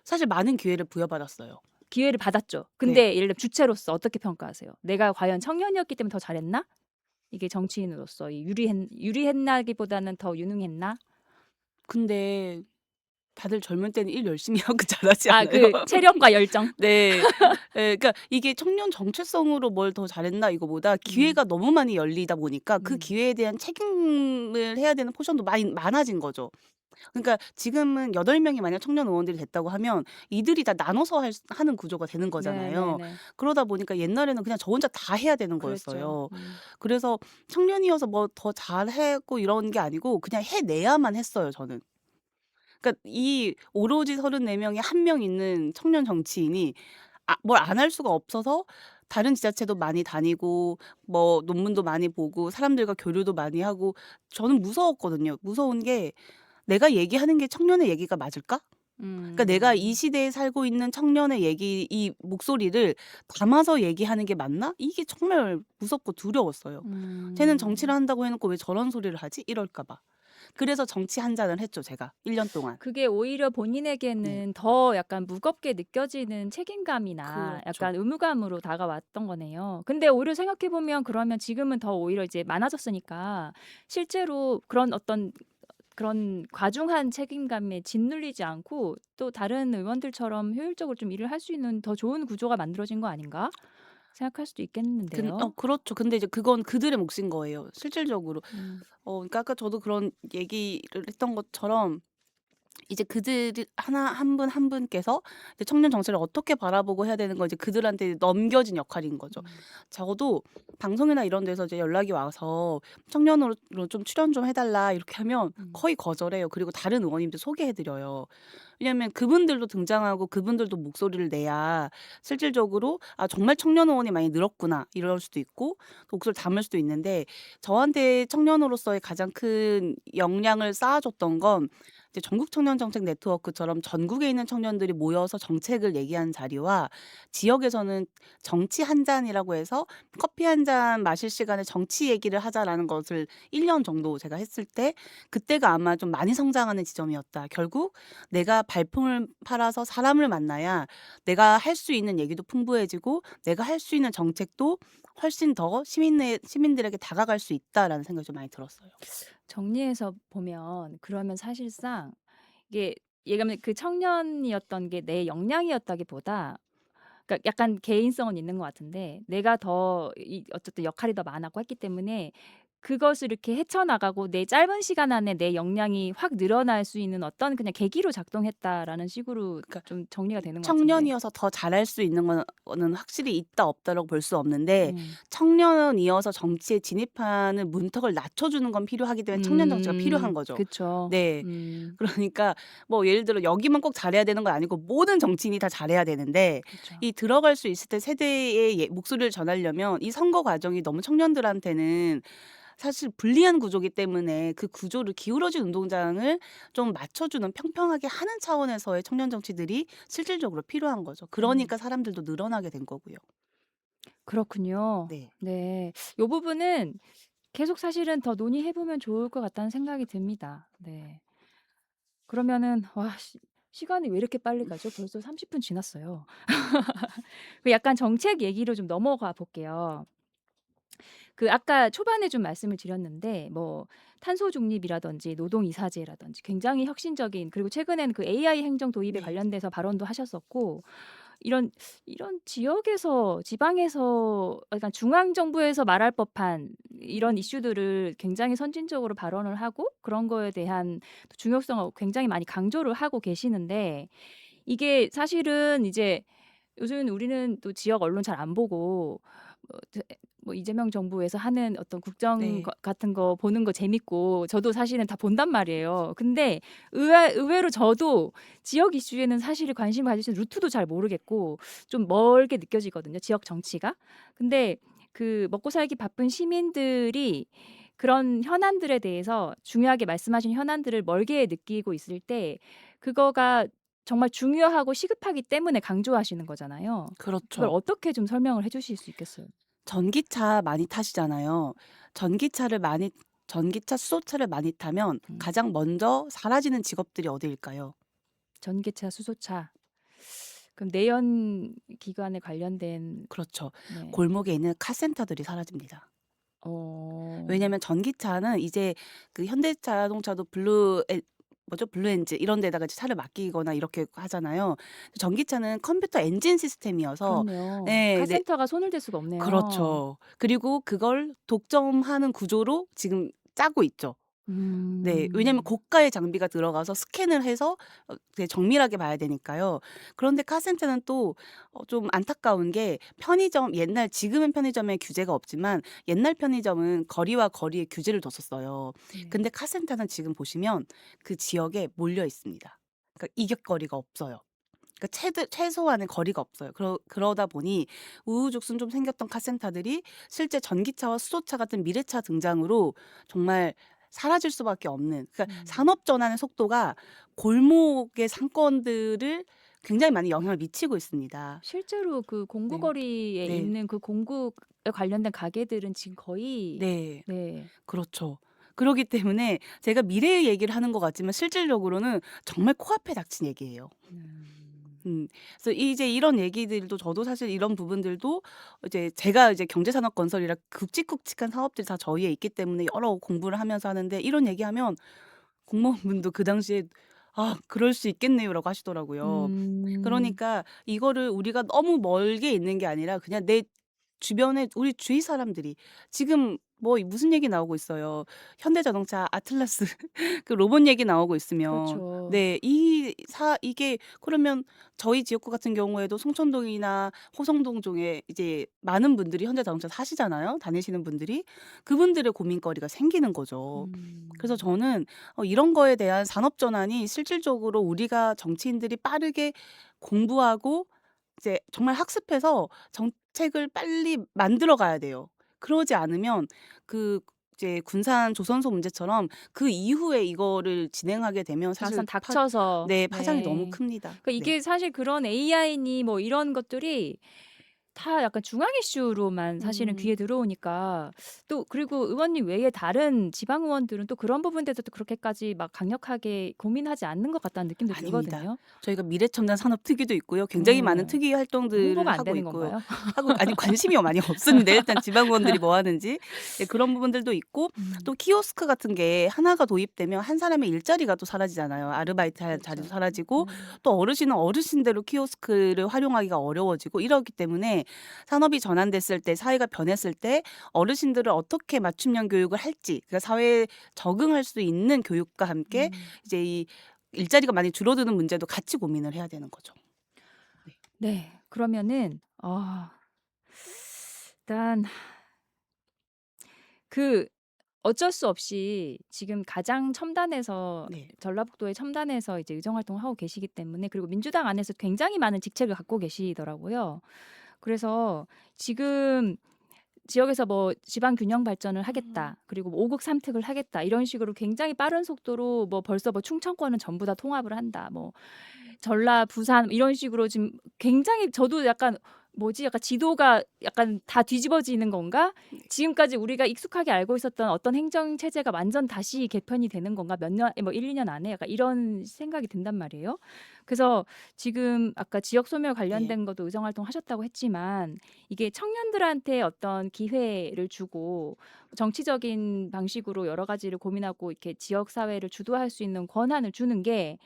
S2: 사실 많은 기회를 부여받았어요.
S1: 기회를 받았죠.
S2: 네.
S1: 근데 예를 들면 주체로서 어떻게 평가하세요? 내가 과연 청년이었기 때문에 더 잘했나? 이게 정치인으로서 유리했나기보다는 더 유능했나?
S2: 근데 다들 젊을 때는 일 열심히 하고 잘하지
S1: 아,
S2: 않아요?
S1: 체력과 열정.
S2: 네. 예, 그러니까 이게 청년 정체성으로 뭘 더 잘했나 이거보다
S1: 음.
S2: 기회가 너무 많이 열리다 보니까 그
S1: 음.
S2: 기회에 대한 책임을 해야 되는 포션도 많아진 거죠. 그러니까 지금은 8명이 만약 청년 의원들이 됐다고 하면 이들이 다 나눠서 하는 구조가 되는 거잖아요.
S1: 네네네.
S2: 그러다 보니까 옛날에는 그냥 저 혼자 다 해야 되는
S1: 그랬죠.
S2: 거였어요. 그래서 청년이어서 뭐 더 잘했고 이런 게 아니고 그냥 해내야만 했어요, 저는. 그러니까 이 오로지 34명에 한 명 있는 청년 정치인이 뭘 안 할 수가 없어서 다른 지자체도 많이 다니고 뭐 논문도 많이 보고 사람들과 교류도 많이 하고 저는 무서웠거든요. 무서운 게 '내가 얘기하는 게 청년의 얘기가 맞을까?' 그러니까 내가 이
S1: 음.
S2: 시대에 살고 있는 청년의 얘기 이 목소리를 담아서 얘기하는 게 맞나? 이게 정말 무섭고 두려웠어요. '쟤는 정치를
S1: 음.
S2: 한다고 해 놓고 왜 저런 소리를 하지?' 이럴까 봐. 그래서 정치 한 잔을 했죠, 제가 1년 동안.
S1: 그게 오히려
S2: 네.
S1: 본인에게는 더 약간 무겁게 느껴지는 책임감이나
S2: 그렇죠.
S1: 약간 의무감으로 다가왔던 거네요. 근데 오히려 생각해 보면 그러면 지금은 더 오히려 이제 많아졌으니까 실제로 그런 어떤 그런 과중한 책임감에 짓눌리지 않고 또 다른 의원들처럼 효율적으로 좀 일을 할 수 있는 더 좋은 구조가 만들어진 거 아닌가 생각할 수도 있겠는데요.
S2: 그렇죠. 근데 이제 그건 그들의 몫인 거예요, 실질적으로.
S1: 음.
S2: 그러니까 아까 저도 그런 얘기를 했던 것처럼 이제 그들이 하나 한 분 한 분께서 이제 청년 정치를 어떻게 바라보고 해야 되는 거 이제 그들한테 넘겨진 역할인 거죠.
S1: 음.
S2: 적어도 방송이나 이런 데서 이제 연락이 와서 "청년으로 좀 출연 좀 해 달라." 이렇게 하면
S1: 음.
S2: 거의 거절해요. 그리고 다른 의원님들 소개해 드려요. 왜냐하면 그분들도 등장하고 그분들도 목소리를 내야 실질적으로 '아 정말 청년 의원이 많이 늘었구나.' 이럴 수도 있고 또 목소리를 담을 수도 있는데 저한테 청년으로서의 가장 큰 역량을 쌓아줬던 건 이제 전국 청년 정책 네트워크처럼 전국에 있는 청년들이 모여서 정책을 얘기하는 자리와 지역에서는 정치 한 잔이라고 해서 커피 한 잔 마실 시간에 정치 얘기를 하자라는 것을 1년 정도 제가 했을 때 그때가 아마 좀 많이 성장하는 지점이었다. 결국 내가 발품을 팔아서 사람을 만나야 내가 할 수 있는 얘기도 풍부해지고 내가 할 수 있는 정책도 훨씬 더 시민들에게 다가갈 수 있다라는 생각이 좀 많이 들었어요.
S1: 정리해서 보면 그러면 사실상 이게 얘기하면 그 청년이었던 게 내 역량이었다기보다 그러니까 약간 개인성은 있는 것 같은데 내가 더 어쨌든 역할이 더 많았고 했기 때문에 그것을 이렇게 헤쳐나가고 내 짧은 시간 안에 내 역량이 확 늘어날 수 있는 어떤 그냥 계기로 작동했다라는 식으로
S2: 그러니까
S1: 좀 정리가 되는 것 같은데.
S2: 청년이어서 더 잘할 수 있는 거는 확실히 있다 없다라고 볼 수 없는데
S1: 음.
S2: 청년이어서 정치에 진입하는 문턱을 낮춰주는 건 필요하기 때문에 청년 정치가 필요한 거죠.
S1: 그쵸.
S2: 네. 그러니까 뭐 예를 들어 여기만 꼭 잘해야 되는 건 아니고 모든 정치인이 다 잘해야 되는데
S1: 그쵸.
S2: 이 들어갈 수 있을 때 세대의 목소리를 전하려면 이 선거 과정이 너무 청년들한테는 사실 불리한 구조기 때문에 그 구조를 기울어진 운동장을 좀 맞춰주는 평평하게 하는 차원에서의 청년 정치들이 실질적으로 필요한 거죠.
S1: 음.
S2: 그러니까 사람들도 늘어나게 된 거고요.
S1: 그렇군요.
S2: 네.
S1: 네. 요 부분은 계속 사실은 더 논의해 보면 좋을 것 같다는 생각이 듭니다. 네. 그러면은 와 시간이 왜 이렇게 빨리 가죠? 벌써 30분 지났어요. 그 약간 정책 얘기로 좀 넘어가 볼게요. 그 아까 초반에 좀 말씀을 드렸는데 뭐 탄소 중립이라든지 노동 이사제라든지 굉장히 혁신적인 그리고 최근에는 그 AI 행정 도입에
S2: 네.
S1: 관련돼서 발언도 하셨었고 이런 지역에서 지방에서 약간 중앙 정부에서 말할 법한 이런 이슈들을 굉장히 선진적으로 발언을 하고 그런 거에 대한 또 중요성을 굉장히 많이 강조를 하고 계시는데 이게 사실은 이제 요즘 우리는 또 지역 언론 잘 안 보고 뭐 이재명 정부에서 하는 어떤 국정
S2: 네.
S1: 같은 거 보는 거 재밌고 저도 사실은 다 본단 말이에요. 근데 의외로 저도 지역 이슈에는 사실 관심을 가질 수 있는 루트도 잘 모르겠고 좀 멀게 느껴지거든요, 지역 정치가. 근데 그 먹고 살기 바쁜 시민들이 그런 현안들에 대해서 중요하게 말씀하신 현안들을 멀게 느끼고 있을 때 그거가 정말 중요하고 시급하기 때문에 강조하시는 거잖아요. 그걸
S2: 그렇죠.
S1: 어떻게 좀 설명을 해 주실 수 있겠어요?
S2: 전기차 많이 타시잖아요. 전기차를 많이 전기차, 수소차를 많이 타면
S1: 음.
S2: 가장 먼저 사라지는 직업들이 어디일까요?
S1: 전기차, 수소차. 그럼 내연 기관에 관련된
S2: 그렇죠.
S1: 네.
S2: 골목에 있는 카센터들이 사라집니다.
S1: 어.
S2: 왜냐면 전기차는 이제 그 현대자동차도 블루 뭐죠? 블루엔진 이런 데다가 이제 차를 맡기거나 이렇게 하잖아요. 전기차는 컴퓨터 엔진 시스템이어서
S1: 그렇네요.
S2: 예 네
S1: 카센터가 손을 댈 수가 없네요.
S2: 그렇죠. 그리고 그걸 독점하는 구조로 지금 짜고 있죠. 네. 왜냐면
S1: 음.
S2: 고가의 장비가 들어가서 스캔을 해서 되게 정밀하게 봐야 되니까요. 그런데 카센터는 또 좀 안타까운 게 편의점 옛날 지금은 편의점에 규제가 없지만 옛날 편의점은 거리와 거리에 규제를 뒀었어요.
S1: 네.
S2: 근데 카센터는 지금 보시면 그 지역에 몰려 있습니다. 그러니까 이격거리가 없어요. 그러니까 최소한의 거리가 없어요. 그러다 보니 우후죽순 좀 생겼던 카센터들이 실제 전기차와 수소차 같은 미래차 등장으로 정말 사라질 수밖에 없는 그러니까
S1: 음.
S2: 산업 전환의 속도가 골목의 상권들을 굉장히 많이 영향을 미치고 있습니다.
S1: 실제로 그 공구
S2: 네.
S1: 거리에
S2: 네.
S1: 있는 그 공구에 관련된 가게들은 지금 거의
S2: 네.
S1: 네.
S2: 그렇죠. 그러기 때문에 제가 미래의 얘기를 하는 것 같지만 실질적으로는 정말 코앞에 닥친 얘기예요.
S1: 음.
S2: 그래서 이제 이런 얘기들도 저도 사실 이런 부분들도 이제 제가 이제 경제산업건설이라 굵직굵직한 사업들이 다 저희에 있기 때문에 여러 공부를 하면서 하는데 이런 얘기하면 공무원분도 그 당시에 "아 그럴 수 있겠네요."라고 하시더라고요.
S1: 음.
S2: 그러니까 이거를 우리가 너무 멀게 있는 게 아니라 그냥 내 주변에 우리 주위 사람들이 지금 뭐 무슨 얘기 나오고 있어요. 현대자동차 아틀라스 그 로봇 얘기 나오고 있으면
S1: 그렇죠.
S2: 네 이게 그러면 저희 지역구 같은 경우에도 송천동이나 호성동 쪽에 이제 많은 분들이 현대자동차 사시잖아요, 다니시는 분들이. 그분들의 고민거리가 생기는 거죠. 그래서
S1: 음.
S2: 저는 이런 거에 대한 산업 전환이 실질적으로 우리가 정치인들이 빠르게 공부하고 이제 정말 학습해서 정책을 빨리 만들어 가야 돼요. 그러지 않으면 그 이제 군산 조선소 문제처럼 그 이후에 이거를 진행하게 되면 사실
S1: 막상 닥쳐서
S2: 네 파장이 너무
S1: 네.
S2: 큽니다.
S1: 그러니까
S2: 네.
S1: 이게 사실 그런 AI니 뭐 이런 것들이 다 약간 중앙 이슈로만 사실은
S2: 음.
S1: 귀에 들어오니까 또 그리고 의원님 외에 다른 지방 의원들은 또 그런 부분에서 또 그렇게까지 막 강력하게 고민하지 않는 것 같다는 느낌도
S2: 아닙니다.
S1: 들거든요.
S2: 저희가 미래첨단 산업 특위도 있고요. 굉장히 많은
S1: 어.
S2: 특위 활동들을
S1: 홍보가 안
S2: 하고
S1: 되는
S2: 있고요.
S1: 건가요?
S2: 아니 관심이 많이 없습니다. 일단 지방 의원들이 뭐 하는지. 네 그런 부분들도 있고 또
S1: 음.
S2: 키오스크 같은 게 하나가 도입되면 한 사람의 일자리가 또 사라지잖아요. 아르바이트 할 자리도
S1: 그렇죠.
S2: 사라지고
S1: 음.
S2: 또 어르신은 어르신대로 키오스크를 활용하기가 어려워지고 이러기 때문에 산업이 전환됐을 때 사회가 변했을 때 어르신들을 어떻게 맞춤형 교육을 할지 그러니까 사회에 적응할 수 있는 교육과 함께
S1: 음.
S2: 이제 이 일자리가 많이 줄어드는 문제도 같이 고민을 해야 되는 거죠. 네.
S1: 네. 그러면은 일단 그 어쩔 수 없이 지금 가장 첨단에서
S2: 네.
S1: 전라북도의 첨단에서 이제 의정 활동을 하고 계시기 때문에 그리고 민주당 안에서 굉장히 많은 직책을 갖고 계시더라고요. 그래서 지금 지역에서 뭐 "지방 균형 발전을 하겠다." 그리고 뭐 "오국 삼특을 하겠다." 이런 식으로 굉장히 빠른 속도로 뭐 벌써 뭐 "충청권은 전부 다 통합을 한다." 뭐 전라, 부산 이런 식으로 지금 굉장히 저도 약간 '뭐지?' 약간 '지도가 약간 다 뒤집어지는 건가?
S2: 네.
S1: 지금까지 우리가 익숙하게 알고 있었던 어떤 행정 체제가 완전 다시 개편이 되는 건가? 몇 년 뭐 1-2년 안에?' 약간 이런 생각이 든단 말이에요. 그래서 지금 아까 지역 소멸
S2: 네.
S1: 관련된 것도 의정 활동하셨다고 했지만 이게 청년들한테 어떤 기회를 주고 정치적인 방식으로 여러 가지를 고민하고 이렇게 지역 사회를 주도할 수 있는 권한을 주는 게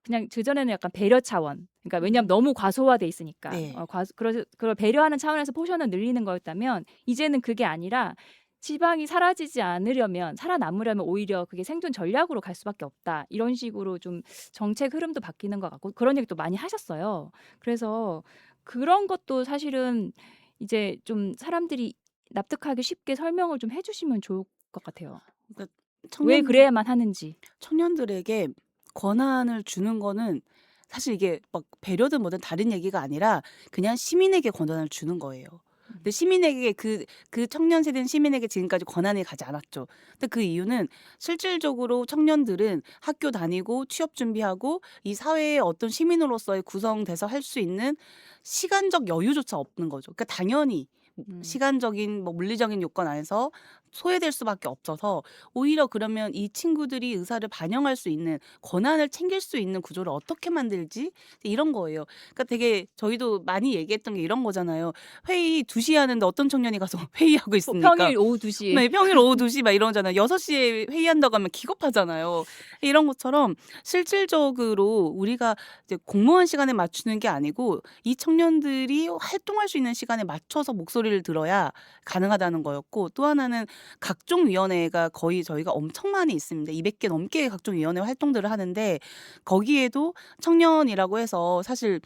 S1: 그냥 그전에는 약간 배려 차원 그러니까 왜냐하면
S2: 음.
S1: 너무 과소화돼 있으니까.
S2: 네.
S1: 과소 그래서 그걸 배려하는 차원에서 포션을 늘리는 거였다면 이제는 그게 아니라 지방이 사라지지 않으려면 살아남으려면 오히려 그게 생존 전략으로 갈 수밖에 없다. 이런 식으로 좀 정책 흐름도 바뀌는 것 같고 그런 얘기도 많이 하셨어요. 그래서 그런 것도 사실은 이제 좀 사람들이 납득하기 쉽게 설명을 좀 해 주시면 좋을 것 같아요.
S2: 그러니까
S1: 왜
S2: 청년
S1: 그래야만 하는지.
S2: 청년들에게 권한을 주는 거는 사실 이게 막 배려든 뭐든 다른 얘기가 아니라 그냥 시민에게 권한을 주는 거예요. 근데
S1: 음.
S2: 시민에게 그 청년 세대는 시민에게 지금까지 권한이 가지 않았죠. 근데 그 이유는 실질적으로 청년들은 학교 다니고 취업 준비하고 이 사회의 어떤 시민으로서의 구성돼서 할 수 있는 시간적 여유조차 없는 거죠. 그러니까 당연히
S1: 음.
S2: 시간적인 뭐 물리적인 요건 안에서 소외될 수밖에 없어서 오히려 그러면 이 친구들이 의사를 반영할 수 있는 권한을 챙길 수 있는 구조를 어떻게 만들지? 이런 거예요. 그러니까 되게 저희도 많이 얘기했던 게 이런 거잖아요. 회의 2시에 하는데 어떤 청년이 가서 회의하고 있습니까?
S1: 평일 오후 2시에.
S2: 네, 평일 오후 2시 막 이러잖아요. 6시에 회의한다고 하면 기겁하잖아요. 이런 것처럼 실질적으로 우리가 이제 공무원 시간에 맞추는 게 아니고 이 청년들이 활동할 수 있는 시간에 맞춰서 목소리를 들어야 가능하다는 거였고, 또 하나는 각종 위원회가 거의 저희가 엄청 많이 있습니다. 200개 넘게 각종 위원회 활동들을 하는데 거기에도 청년이라고 해서 사실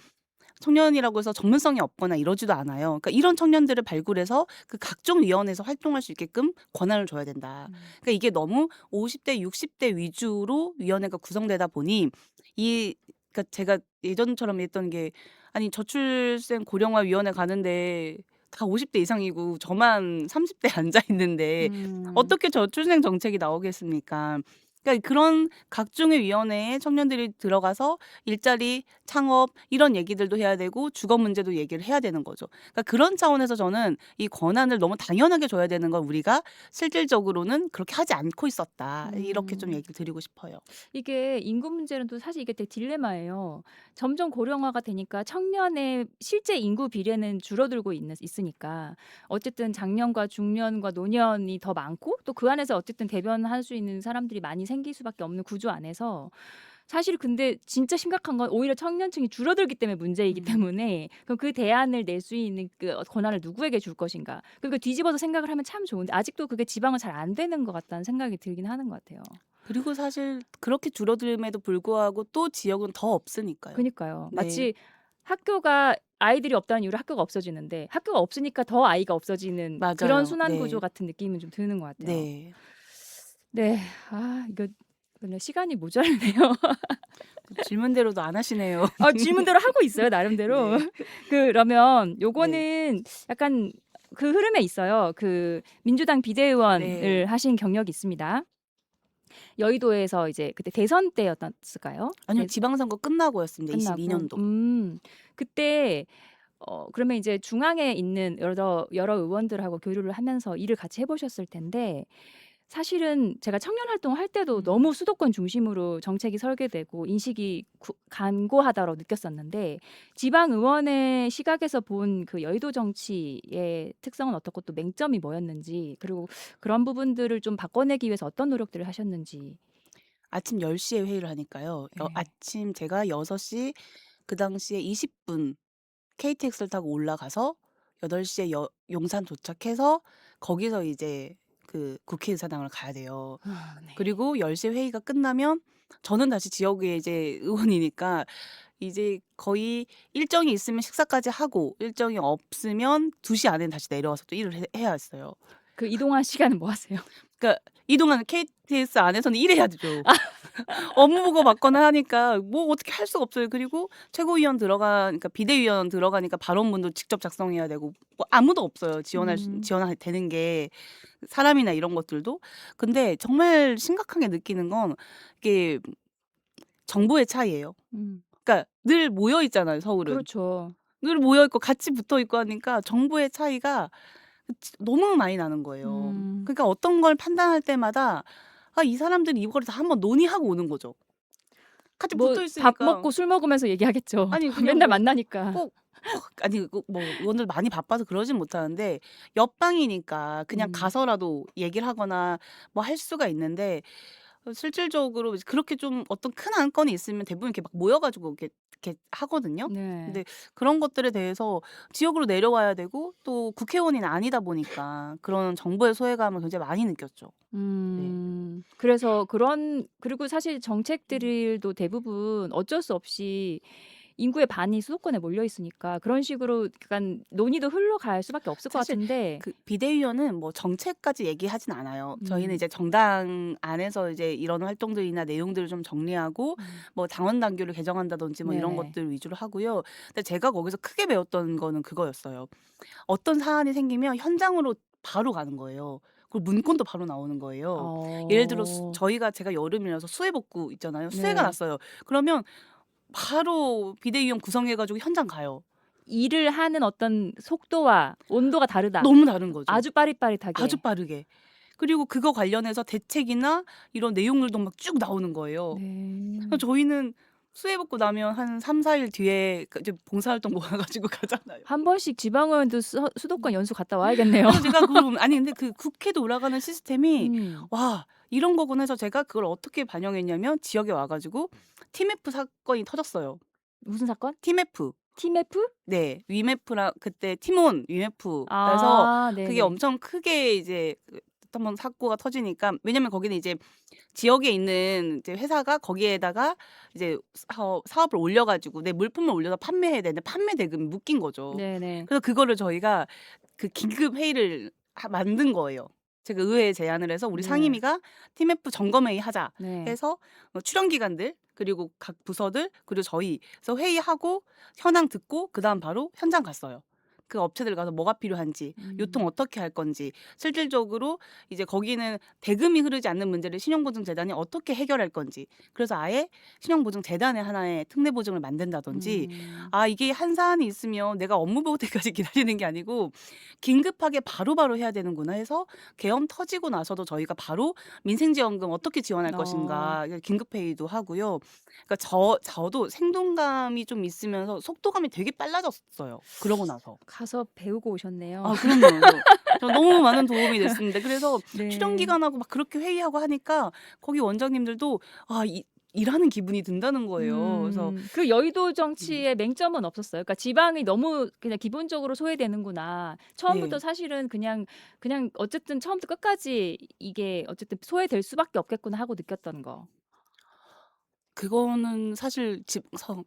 S2: 청년이라고 해서 전문성이 없거나 이러지도 않아요. 그러니까 이런 청년들을 발굴해서 그 각종 위원회에서 활동할 수 있게끔 권한을 줘야 된다. 그러니까 이게 너무 50대, 60대 위주로 위원회가 구성되다 보니 그러니까 제가 예전처럼 했던 게 아니 저출생 고령화 위원회 가는데 다 50대 이상이고 저만 30대 앉아 있는데 어떻게 저출생 정책이 나오겠습니까? 그러니까 그런 각종의 위원회에 청년들이 들어가서 일자리, 창업 이런 얘기들도 해야 되고 주거 문제도 얘기를 해야 되는 거죠. 그러니까 그런 차원에서 저는 이 권한을 너무 당연하게 줘야 되는 걸 우리가 실질적으로는 그렇게 하지 않고 있었다. 이렇게 좀
S1: 음.
S2: 얘기를 드리고 싶어요.
S1: 이게 인구 문제는 또 사실 이게 되게 딜레마예요. 점점 고령화가 되니까 청년의 실제 인구 비례는 줄어들고 있으니까 어쨌든 장년과 중년과 노년이 더 많고 또 그 안에서 어쨌든 대변할 수 있는 사람들이 많이 생길 수밖에 없는 구조 안에서 사실 근데 진짜 심각한 건 오히려 청년층이 줄어들기 때문에 문제이기 때문에 그럼 그 대안을 낼 수 있는 그 권한을 누구에게 줄 것인가. 그리고 뒤집어서 생각을 하면 참 좋은데 아직도 그게 지방은 잘 안 되는 것 같다는 생각이 들긴 하는 것 같아요.
S2: 그리고 사실 그렇게 줄어듦에도 불구하고 또 지역은 더 없으니까요.
S1: 그니까요.
S2: 네.
S1: 마치 학교가 아이들이 없다는 이유로 학교가 없어지는데 학교가 없으니까 더 아이가 없어지는 그런
S2: 맞아요.
S1: 순환 구조
S2: 네.
S1: 같은 느낌은 좀 드는 것 같아요.
S2: 네.
S1: 네. 이거 근데 시간이 모자라네요.
S2: 질문대로도 안 하시네요.
S1: 질문대로 하고 있어요, 나름대로.
S2: 네.
S1: 그러면
S2: 네.
S1: 요거는 약간 그 흐름에 있어요. 그 민주당 비대위원을
S2: 네.
S1: 하신 경력이 있습니다. 여의도에서 이제 그때 대선 때였을까요?
S2: 아니요. 지방선거 끝나고였습니다.
S1: 끝나고.
S2: 22년도.
S1: 그때 그러면 이제 중앙에 있는 여러 의원들하고 교류를 하면서 일을 같이 해 보셨을 텐데 사실은 제가 청년 활동할 때도 너무 수도권 중심으로 정책이 설계되고 인식이 간고하다고 느꼈었는데 지방 의원의 시각에서 본 그 여의도 정치의 특성은 어떻고 또 맹점이 뭐였는지 그리고 그런 부분들을 좀 바꿔내기 위해서 어떤 노력들을 하셨는지.
S2: 아침 10시에 회의를 하니까요.
S1: 네.
S2: 아침 제가 6시 그 당시에 20분 KTX를 타고 올라가서 8시에 용산 도착해서 거기서 이제 그 국회의사당을 가야 돼요.
S1: 네.
S2: 그리고 10시에 회의가 끝나면 저는 다시 지역의 이제 의원이니까 이제 거의 일정이 있으면 식사까지 하고 일정이 없으면 2시 안에 다시 내려와서 또 일을 해야 했어요.
S1: 그 이동한 시간은 뭐 하세요?
S2: 그러니까 이동안 KTX 안에서는 일해야 되죠. 업무 보고 받거나 하니까 뭐 어떻게 할 수가 없어요. 그리고 최고위원 그러니까 비대위원 들어가니까 발언문도 직접 작성해야 되고 뭐 아무도 없어요. 지원할 되는 게 사람이나 이런 것들도. 근데 정말 심각하게 느끼는 건 이게 정보의 차이예요. 그러니까 늘 모여 있잖아요, 서울은.
S1: 그렇죠.
S2: 늘 모여 있고 같이 붙어 있고 하니까 정보의 차이가 너무 많이 나는 거예요. 그러니까 어떤 걸 판단할 때마다 이 사람들이 이거를 다 한번 논의하고 오는 거죠. 같이
S1: 뭐
S2: 붙어
S1: 밥
S2: 있으니까.
S1: 먹고 술 먹으면서 얘기하겠죠.
S2: 아니 그냥
S1: 맨날
S2: 뭐
S1: 만나니까.
S2: 꼭 아니 뭐 의원들 많이 바빠서 그러진 못하는데 옆방이니까 그냥 가서라도 얘기를 하거나 뭐 할 수가 있는데 실질적으로 그렇게 좀 어떤 큰 안건이 있으면 대부분 이렇게 막 모여 가지고 이렇게 하거든요.
S1: 네.
S2: 근데 그런 것들에 대해서 지역으로 내려와야 되고 또 국회의원이 아니다 보니까 그런 정보의 소외감을 굉장히 많이 느꼈죠. 네.
S1: 그래서 그리고 사실 정책들도 대부분 어쩔 수 없이 인구의 반이 수도권에 몰려 있으니까 그런 식으로 약간 논의도 흘러갈 수밖에 없을 것
S2: 사실
S1: 같은데
S2: 그 비대위원은 뭐 정책까지 얘기하진 않아요. 저희는 이제 정당 안에서 이제 이런 활동들이나 내용들을 좀 정리하고 뭐 당원 당규를 개정한다든지 뭐 이런
S1: 네네.
S2: 것들 위주로 하고요. 근데 제가 거기서 크게 배웠던 거는 그거였어요. 어떤 사안이 생기면 현장으로 바로 가는 거예요. 그리고 문건도 바로 나오는 거예요. 예를 들어 제가 여름이라서 수해 복구 있잖아요. 수해가
S1: 네.
S2: 났어요. 그러면 바로 비대위원 구성해 가지고 현장 가요.
S1: 일을 하는 어떤 속도와 온도가 다르다.
S2: 너무 다른 거죠.
S1: 아주 빠릿빠릿하게.
S2: 아주 빠르게. 그리고 그거 관련해서 대책이나 이런 내용들도 막 쭉 나오는 거예요. 그래서
S1: 네.
S2: 저희는 수해복구 나면 한 3-4일 뒤에 이제 봉사활동 모아가지고 가잖아요.
S1: 한 번씩 지방의원도 수도권 연수 갔다 와야겠네요.
S2: 그래서 제가 그걸 보면 아니 근데 그 국회도 올라가는 시스템이
S1: 음.
S2: 와 이런 거구나 해서 제가 그걸 어떻게 반영했냐면 지역에 와가지고 TMF 사건이 터졌어요.
S1: 무슨 사건?
S2: TMF.
S1: TMF?
S2: 네. 위메프랑 그때 티몬 위메프에서
S1: 아
S2: 그게
S1: 네네.
S2: 엄청 크게 이제 한번 사고가 터지니까 왜냐면 거기는 이제 지역에 있는 이제 회사가 거기에다가 이제 사업을 올려가지고 내 물품을 올려서 판매해야 되는데 판매 대금이 묶인 거죠.
S1: 네네.
S2: 그래서 그거를 저희가 그 긴급 회의를 만든 거예요. 제가 의회에 제안을 해서 우리
S1: 네.
S2: 상임위가 TMF 점검회의 하자
S1: 네.
S2: 해서 출연 기관들 그리고 각 부서들 그리고 저희 그래서 회의하고 현황 듣고 그다음 바로 현장 갔어요. 그 업체들 가서 뭐가 필요한지, 유통
S1: 음.
S2: 어떻게 할 건지, 실질적으로 이제 거기는 대금이 흐르지 않는 문제를 신용보증재단이 어떻게 해결할 건지. 그래서 아예 신용보증재단의 하나의 특례보증을 만든다든지,
S1: 음.
S2: 아 이게 한 사안이 있으면 내가 업무 보고 때까지 기다리는 게 아니고 긴급하게 바로바로 해야 되는구나 해서 계엄 터지고 나서도 저희가 바로 민생지원금 어떻게 지원할
S1: 어.
S2: 것인가 긴급 회의도 하고요. 그러니까 저도 생동감이 좀 있으면서 속도감이 되게 빨라졌어요. 그러고 나서.
S1: 가서 배우고 오셨네요.
S2: 아 그럼요. 저 너무 많은 도움이 됐습니다. 그래서 출연
S1: 네.
S2: 기간하고 막 그렇게 회의하고 하니까 거기 원장님들도 일하는 기분이 든다는 거예요. 그래서
S1: 그 여의도
S2: 음.
S1: 정치의 맹점은 없었어요. 그러니까 지방이 너무 그냥 기본적으로 소외되는구나. 처음부터
S2: 네.
S1: 사실은 그냥 어쨌든 처음부터 끝까지 이게 어쨌든 소외될 수밖에 없겠구나 하고 느꼈던 거.
S2: 그거는 사실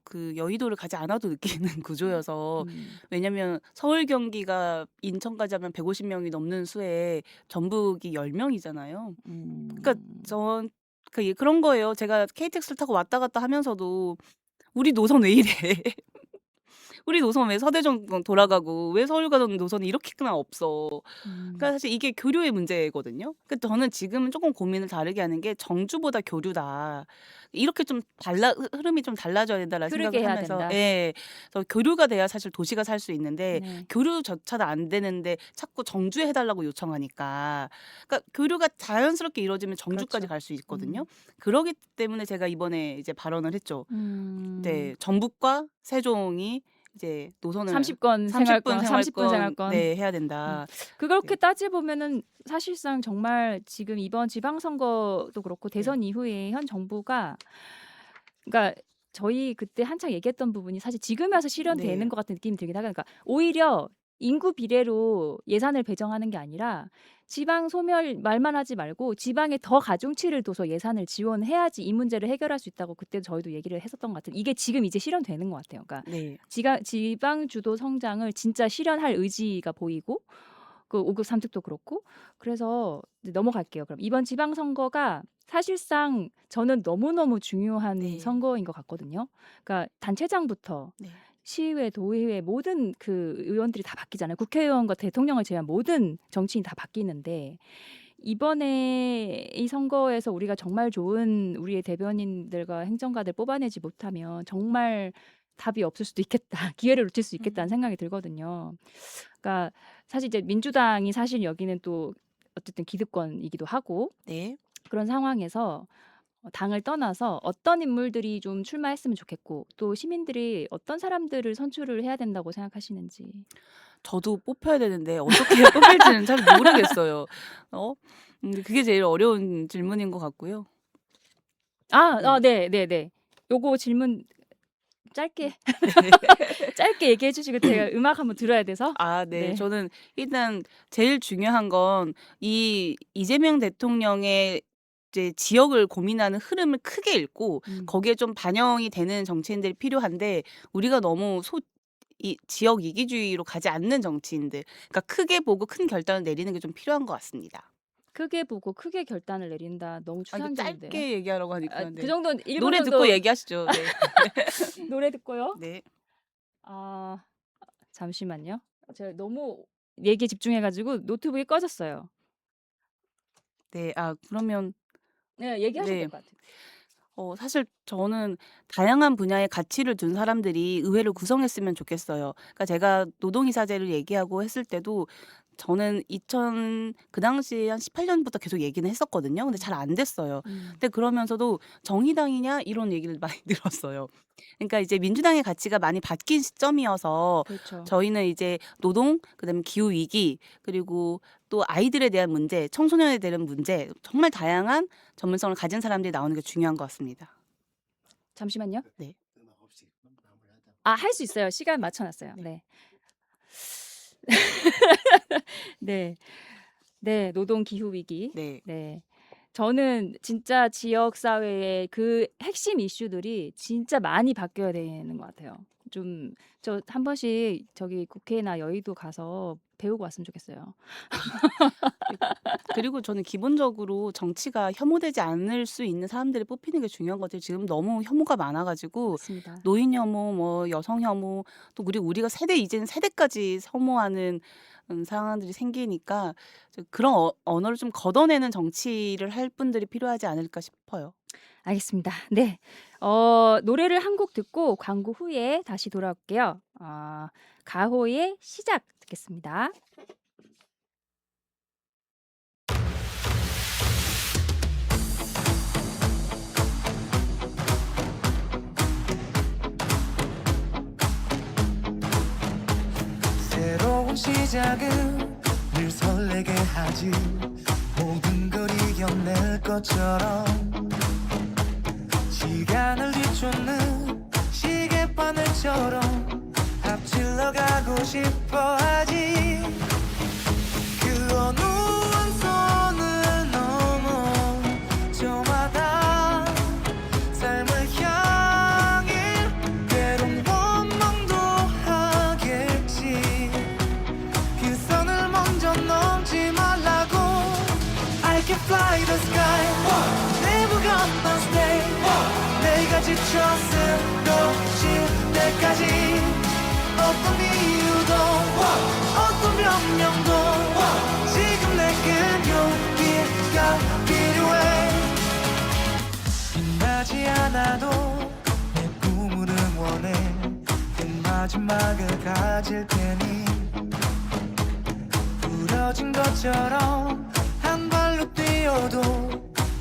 S2: 그 여의도를 가지 않아도 느끼는 구조여서
S1: 음.
S2: 왜냐면 서울 경기가 인천까지 하면 150명이 넘는 수에 전북이 10명이잖아요. 그러니까
S1: 음.
S2: 전 그런 거예요. 제가 KTX를 타고 왔다 갔다 하면서도 '우리 노선 왜 이래? 우리 노선 왜 서대전 돌아가고 왜 서울 가는 노선이 이렇게나 없어?' 그러니까
S1: 음.
S2: 사실 이게 교류의 문제거든요. 저는 지금은 조금 고민을 다르게 하는 게 '정주보다 교류다.' 이렇게 좀 흐름이 좀 달라져야 된다라는
S1: 흐르게
S2: 생각을
S1: 해야
S2: 하면서
S1: 된다.
S2: 예. 그래서 교류가 돼야 사실 도시가 살 수 있는데
S1: 네.
S2: 교류조차도 안 되는데 자꾸 정주해 달라고 요청하니까 그러니까 교류가 자연스럽게 이루어지면 정주까지
S1: 그렇죠.
S2: 갈 수 있거든요.
S1: 음.
S2: 그러기 때문에 제가 이번에 이제 발언을 했죠.
S1: 음.
S2: 네. 전북과 세종이 이제 노선을
S1: 30권
S2: 30분
S1: 생활권, 30분
S2: 생활권
S1: 생활권.
S2: 네 해야 된다.
S1: 그렇게
S2: 네.
S1: 따져 보면은 사실상 정말 지금 이번 지방선거도 그렇고
S2: 네.
S1: 대선 이후에 현 정부가 그러니까 저희 그때 한창 얘기했던 부분이 사실 지금 와서 실현되는
S2: 네.
S1: 것 같은 느낌이 들긴 하거든요. 그러니까 오히려 인구 비례로 예산을 배정하는 게 아니라 지방 소멸 말만 하지 말고 지방에 더 가중치를 둬서 예산을 지원해야지 이 문제를 해결할 수 있다고 그때 저희도 얘기를 했었던 것 같아요. 이게 지금 이제 실현되는 것 같아요. 그러니까
S2: 네.
S1: 지방 주도 성장을 진짜 실현할 의지가 보이고 그 5급 3특도 그렇고 그래서 이제 넘어갈게요. 그럼 이번 지방선거가 사실상 저는 너무너무 중요한
S2: 네.
S1: 선거인 것 같거든요. 그러니까 단체장부터
S2: 네.
S1: 시의회, 도의회 모든 그 의원들이 다 바뀌잖아요. 국회의원과 대통령을 제외한 모든 정치인이 다 바뀌는데 이번에 이 선거에서 우리가 정말 좋은 우리의 대변인들과 행정가들 뽑아내지 못하면 정말 답이 없을 수도 있겠다. 기회를 놓칠 수 있겠다는
S2: 음.
S1: 생각이 들거든요. 그러니까 사실 이제 민주당이 사실 여기는 또 어쨌든 기득권이기도 하고
S2: 네.
S1: 그런 상황에서 당을 떠나서 어떤 인물들이 좀 출마했으면 좋겠고 또 시민들이 어떤 사람들을 선출을 해야 된다고 생각하시는지.
S2: 저도 뽑혀야 되는데 어떻게 뽑힐지는 잘 모르겠어요. 어? 그게 제일 어려운 질문인 것 같고요. 네.
S1: 네네네. 요거 질문 짧게
S2: 네.
S1: 짧게 얘기해 주시고 제가 음악 한번 들어야 돼서.
S2: 네.
S1: 네.
S2: 저는 일단 제일 중요한 건 이재명 대통령의 이제 지역을 고민하는 흐름을 크게 읽고
S1: 음.
S2: 거기에 좀 반영이 되는 정치인들이 필요한데 우리가 너무 지역 이기주의로 가지 않는 정치인들 그러니까 크게 보고 큰 결단을 내리는 게 좀 필요한 것 같습니다.
S1: 크게 보고 크게 결단을 내린다. 너무
S2: 이거
S1: 추상적인데요.
S2: 짧게 얘기하라고 하니까
S1: 그
S2: 네.
S1: 정도는 1분
S2: 노래 듣고
S1: 정도
S2: 얘기하시죠. 네.
S1: 노래 듣고요.
S2: 네.
S1: 아 잠시만요. 제가 너무 얘기에 집중해 가지고 노트북이 꺼졌어요.
S2: 네. 그러면
S1: 네. 얘기하셔도 될
S2: 네.
S1: 것 같아요.
S2: 사실 저는 다양한 분야에 가치를 둔 사람들이 의회를 구성했으면 좋겠어요. 그러니까 제가 노동이사제를 얘기하고 했을 때도 저는 그 당시에 한 18년부터 계속 얘기는 했었거든요. 근데 잘 안 됐어요. 근데 그러면서도 정의당이냐 이런 얘기를 많이 들었어요. 그러니까 이제 민주당의 가치가 많이 바뀐 시점이어서
S1: 그렇죠.
S2: 저희는 이제 노동, 그다음에 기후 위기, 그리고 또 아이들에 대한 문제, 청소년에 대한 문제, 정말 다양한 전문성을 가진 사람들이 나오는 게 중요한 것 같습니다.
S1: 잠시만요.
S2: 네.
S1: 할 수 있어요. 시간 맞춰 놨어요. 네. 네. 네. 노동 기후 위기.
S2: 네.
S1: 네. 저는 진짜 지역 사회의 그 핵심 이슈들이 진짜 많이 바뀌어야 되는 것 같아요. 좀 저 한 번씩 저기 국회나 여의도 가서 배우고 왔으면 좋겠어요.
S2: 그리고 저는 기본적으로 정치가 혐오되지 않을 수 있는 사람들을 뽑히는 게 중요한 것 같아요. 지금 너무 혐오가 많아 가지고
S1: 맞습니다.
S2: 노인 혐오, 뭐 여성 혐오, 또 그리고 우리가 이제는 세대까지 혐오하는 상황들이 생기니까 그런 언어를 좀 걷어내는 정치를 할 분들이 필요하지 않을까 싶어요.
S1: 알겠습니다. 네. 노래를 한 곡 듣고 광고 후에 다시 돌아올게요. 가호의 시작 듣겠습니다.
S3: 새로운 시작은 늘 설레게 하지. 모든 걸 이겨낼 것처럼 시간을 뒤쫓는 시계바늘처럼 앞질러 가고 싶어 하지. 그 어느 한 선을 넘어 저마다 삶을 향해 때론 원망도 하겠지. 그 선을 먼저 넘지 말라고. I can fly the sky, never gonna stay. 내가 지쳐 쓰러질 때까지 어떤 이유도 어떤 변명도 지금 내겐 용기가 필요해. 빛나지 않아도 내 꿈을 응원해. 그 마지막을 가질 테니 부러진 것처럼 한 발로 뛰어도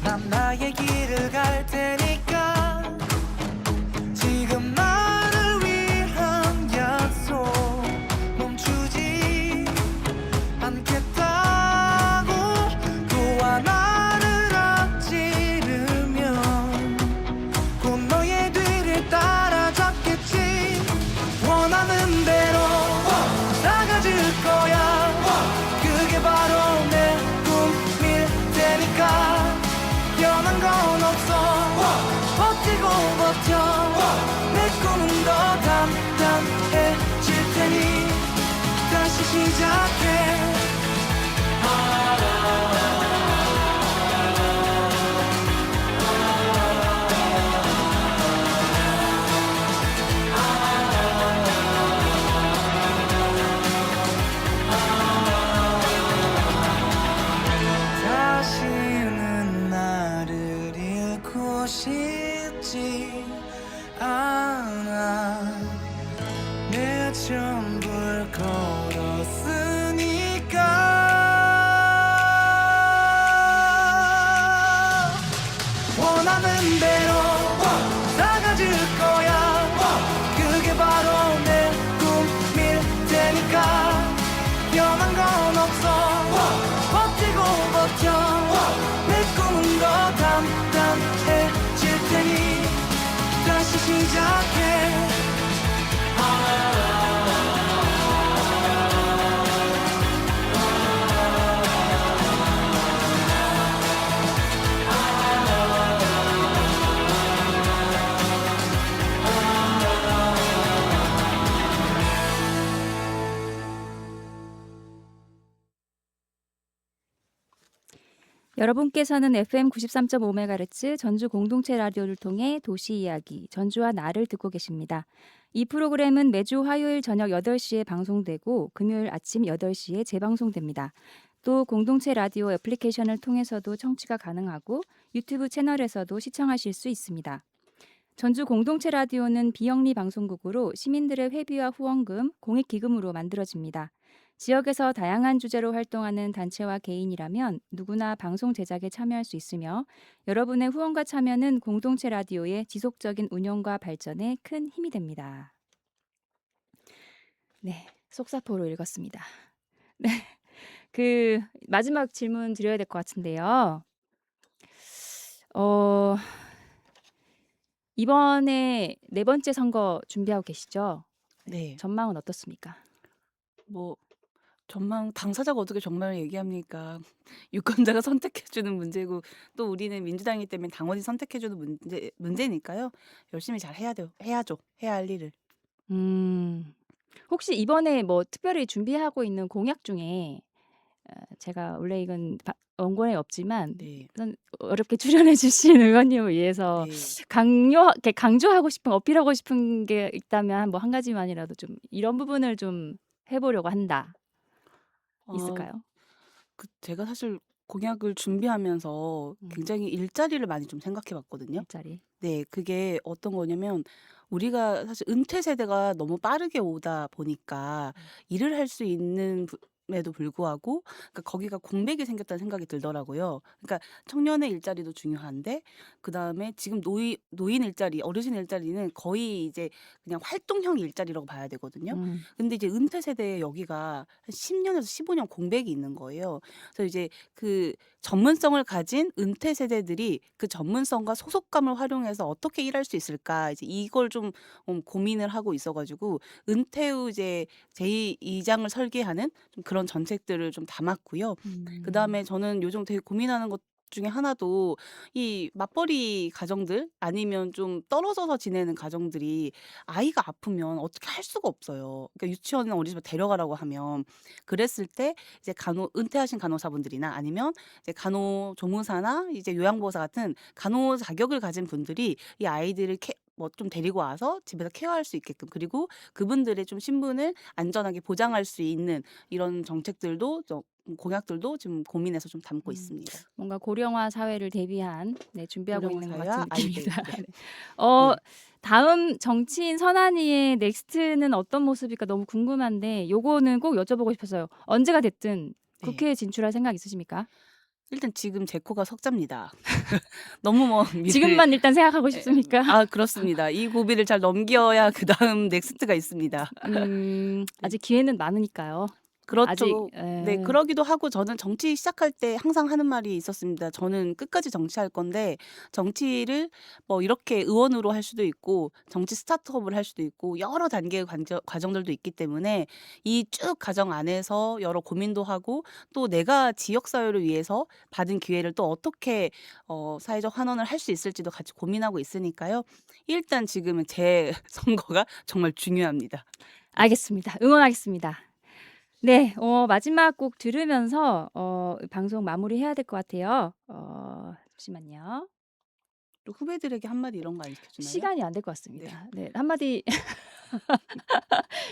S3: 난 나의 길을 갈 테니까. 지금 나를 위한 약속 멈추지 않겠다고. 또 하나를 앞지르면 곧 너의 뒤를 따라잡겠지. 원하는 대로 나가질 거야. 그게 바로 내 꿈일 테니까. 변한 건 없어. 버티고 버텨. 내 꿈은 더 단단해질 테니 다시 시작해. 다시는 나를 잃고 싶지 않아. 내 전부를 걸었으니까. 원하는 대로 나가질 거야. 그게 바로 내 꿈일 테니까. 변한 건 없어. 버티고 버텨. 내 꿈은 더 단단해질 테니 다시 시작해.
S1: 여러분께서는 FM 93.5MHz 전주 공동체 라디오를 통해 도시 이야기, 전주와 나를 듣고 계십니다. 이 프로그램은 매주 화요일 저녁 8시에 방송되고 금요일 아침 8시에 재방송됩니다. 또 공동체 라디오 애플리케이션을 통해서도 청취가 가능하고 유튜브 채널에서도 시청하실 수 있습니다. 전주 공동체 라디오는 비영리 방송국으로 시민들의 회비와 후원금, 공익기금으로 만들어집니다. 지역에서 다양한 주제로 활동하는 단체와 개인이라면 누구나 방송 제작에 참여할 수 있으며 여러분의 후원과 참여는 공동체 라디오의 지속적인 운영과 발전에 큰 힘이 됩니다. 네, 속사포로 읽었습니다. 네, 그 마지막 질문 드려야 될 것 같은데요. 이번에 네 번째 선거 준비하고 계시죠?
S2: 네.
S1: 전망은 어떻습니까?
S2: 뭐 전망 당사자가 어떻게 정말을 얘기합니까? 유권자가 선택해 주는 문제고 또 우리는 민주당이기 때문에 당원이 선택해 주는 문제니까요. 열심히 잘 해야죠. 해야 할 일을.
S1: 혹시 이번에 뭐 특별히 준비하고 있는 공약 중에 제가 원래 이건 원고에 없지만
S2: 네.
S1: 우선 어렵게 출연해 주신 의원님을 위해서
S2: 네.
S1: 강조하고 싶은 어필하고 싶은 게 있다면 뭐 한 가지만이라도 좀 이런 부분을 좀 해보려고 한다. 있을까요?
S2: 제가 사실 공약을 준비하면서 굉장히 일자리를 많이 좀 생각해 봤거든요.
S1: 일자리.
S2: 네. 그게 어떤 거냐면 우리가 사실 은퇴 세대가 너무 빠르게 오다 보니까 일을 할 수 있는 에도 불구하고 그러니까 거기가 공백이 생겼다는 생각이 들더라고요. 그러니까 청년의 일자리도 중요한데 그다음에 지금 노인 일자리, 어르신 일자리는 거의 이제 그냥 활동형 일자리라고 봐야 되거든요. 근데 이제 은퇴 세대에 여기가 한 10년에서 15년 공백이 있는 거예요. 그래서 이제 그 전문성을 가진 은퇴 세대들이 그 전문성과 소속감을 활용해서 어떻게 일할 수 있을까 이제 이걸 좀 고민을 하고 있어가지고 은퇴 후 이제 제2장을 설계하는 좀 그런 정책들을 좀 담았고요. 그다음에 저는 요즘 되게 고민하는 것 중에 하나도 이 맞벌이 가정들 아니면 좀 떨어져서 지내는 가정들이 아이가 아프면 어떻게 할 수가 없어요. 그러니까 유치원이나 어린이집에 데려가라고 하면 그랬을 때 이제 은퇴하신 간호사분들이나 아니면 이제 간호조무사나 이제 요양보호사 같은 간호 자격을 가진 분들이 이 아이들을 뭐 좀 데리고 와서 집에서 케어할 수 있게끔 그리고 그분들의 좀 신분을 안전하게 보장할 수 있는 이런 정책들도 공약들도 지금 고민해서 좀 담고 있습니다.
S1: 뭔가 고령화 사회를 대비한 준비하고 있는 것
S2: 고령화
S1: 같은
S2: 사회와 아이들.
S1: 느낌이다.
S2: 네.
S1: 네.
S2: 네.
S1: 다음 정치인 선한이의 넥스트는 어떤 모습일까 너무 궁금한데 요거는 꼭 여쭤보고 싶어서요. 언제가 됐든
S2: 네.
S1: 국회에 진출할 생각 있으십니까?
S2: 일단 지금 제 코가 석자입니다. 너무 먼 미래를
S1: 지금만 일단 생각하고 싶습니까?
S2: 그렇습니다. 이 고비를 잘 넘겨야 그다음 넥스트가 있습니다.
S1: 아직 기회는 많으니까요. 아직
S2: 그렇죠. 네, 그러기도 하고 저는 정치 시작할 때 항상 하는 말이 있었습니다. 저는 끝까지 정치할 건데 정치를 뭐 이렇게 의원으로 할 수도 있고 정치 스타트업을 할 수도 있고 여러 단계의 과정들도 있기 때문에 이 쭉 과정 안에서 여러 고민도 하고 또 내가 지역 사회를 위해서 받은 기회를 또 어떻게 사회적 환원을 할 수 있을지도 같이 고민하고 있으니까요. 일단 지금은 제 선거가 정말 중요합니다.
S1: 알겠습니다. 응원하겠습니다. 네, 마지막 곡 들으면서 방송 마무리해야 될 것 같아요. 잠시만요.
S2: 또 후배들에게 한마디 이런 거 안 시켜주나요?
S1: 시간이 안 될 것 같습니다. 네, 한마디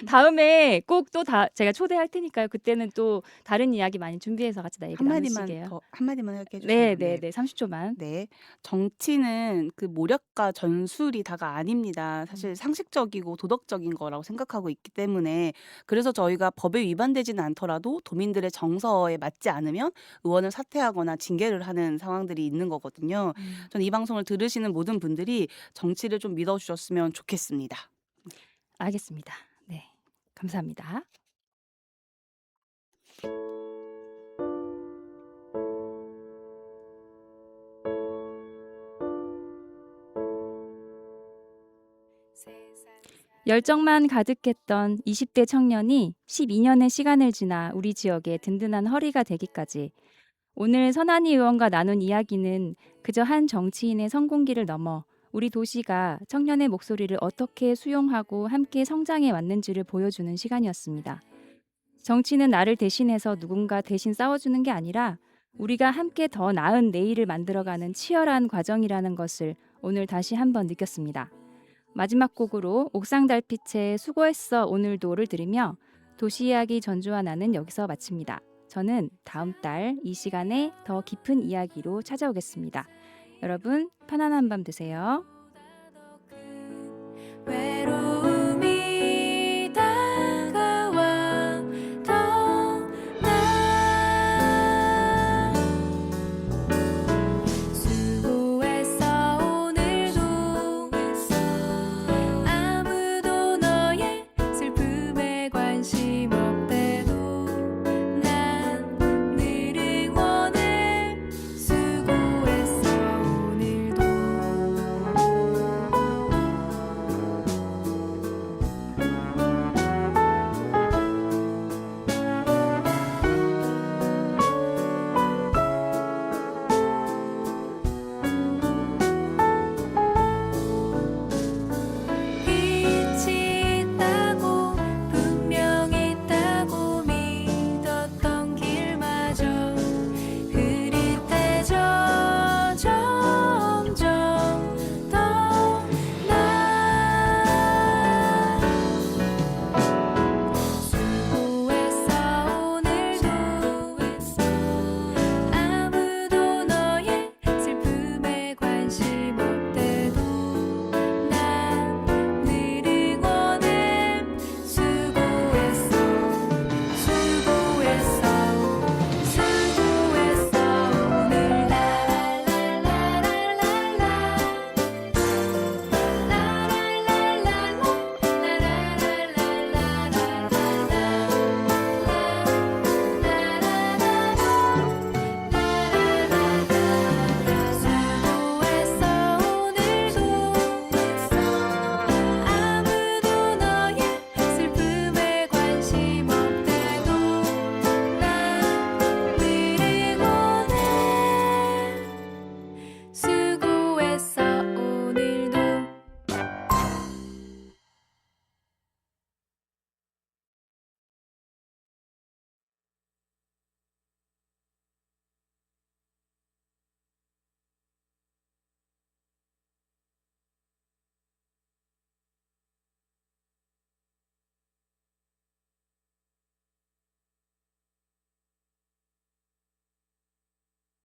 S1: 다음에 꼭 또 제가 초대할 테니까요. 그때는 또 다른 이야기 많이 준비해서 같이 얘기 나누시게요.
S2: 한마디만 이렇게
S1: 네,
S2: 해주세요.
S1: 네, 네, 30초만.
S2: 네. 정치는 그 모략과 전술이 다가 아닙니다. 사실 상식적이고 도덕적인 거라고 생각하고 있기 때문에 그래서 저희가 법에 위반되지는 않더라도 도민들의 정서에 맞지 않으면 의원을 사퇴하거나 징계를 하는 상황들이 있는 거거든요. 저는 이 방송을 들으시는 모든 분들이 정치를 좀 믿어주셨으면 좋겠습니다.
S1: 알겠습니다. 네, 감사합니다. 열정만 가득했던 20대 청년이 12년의 시간을 지나 우리 지역의 든든한 허리가 되기까지 오늘 선한이 의원과 나눈 이야기는 그저 한 정치인의 성공기를 넘어 우리 도시가 청년의 목소리를 어떻게 수용하고 함께 성장해 왔는지를 보여주는 시간이었습니다. 정치는 나를 대신해서 누군가 대신 싸워주는 게 아니라 우리가 함께 더 나은 내일을 만들어가는 치열한 과정이라는 것을 오늘 다시 한번 느꼈습니다. 마지막 곡으로 옥상달빛의 수고했어 오늘도를 들으며 도시 이야기 전주와 나는 여기서 마칩니다. 저는 다음 달 이 시간에 더 깊은 이야기로 찾아오겠습니다. 여러분 편안한 밤 되세요.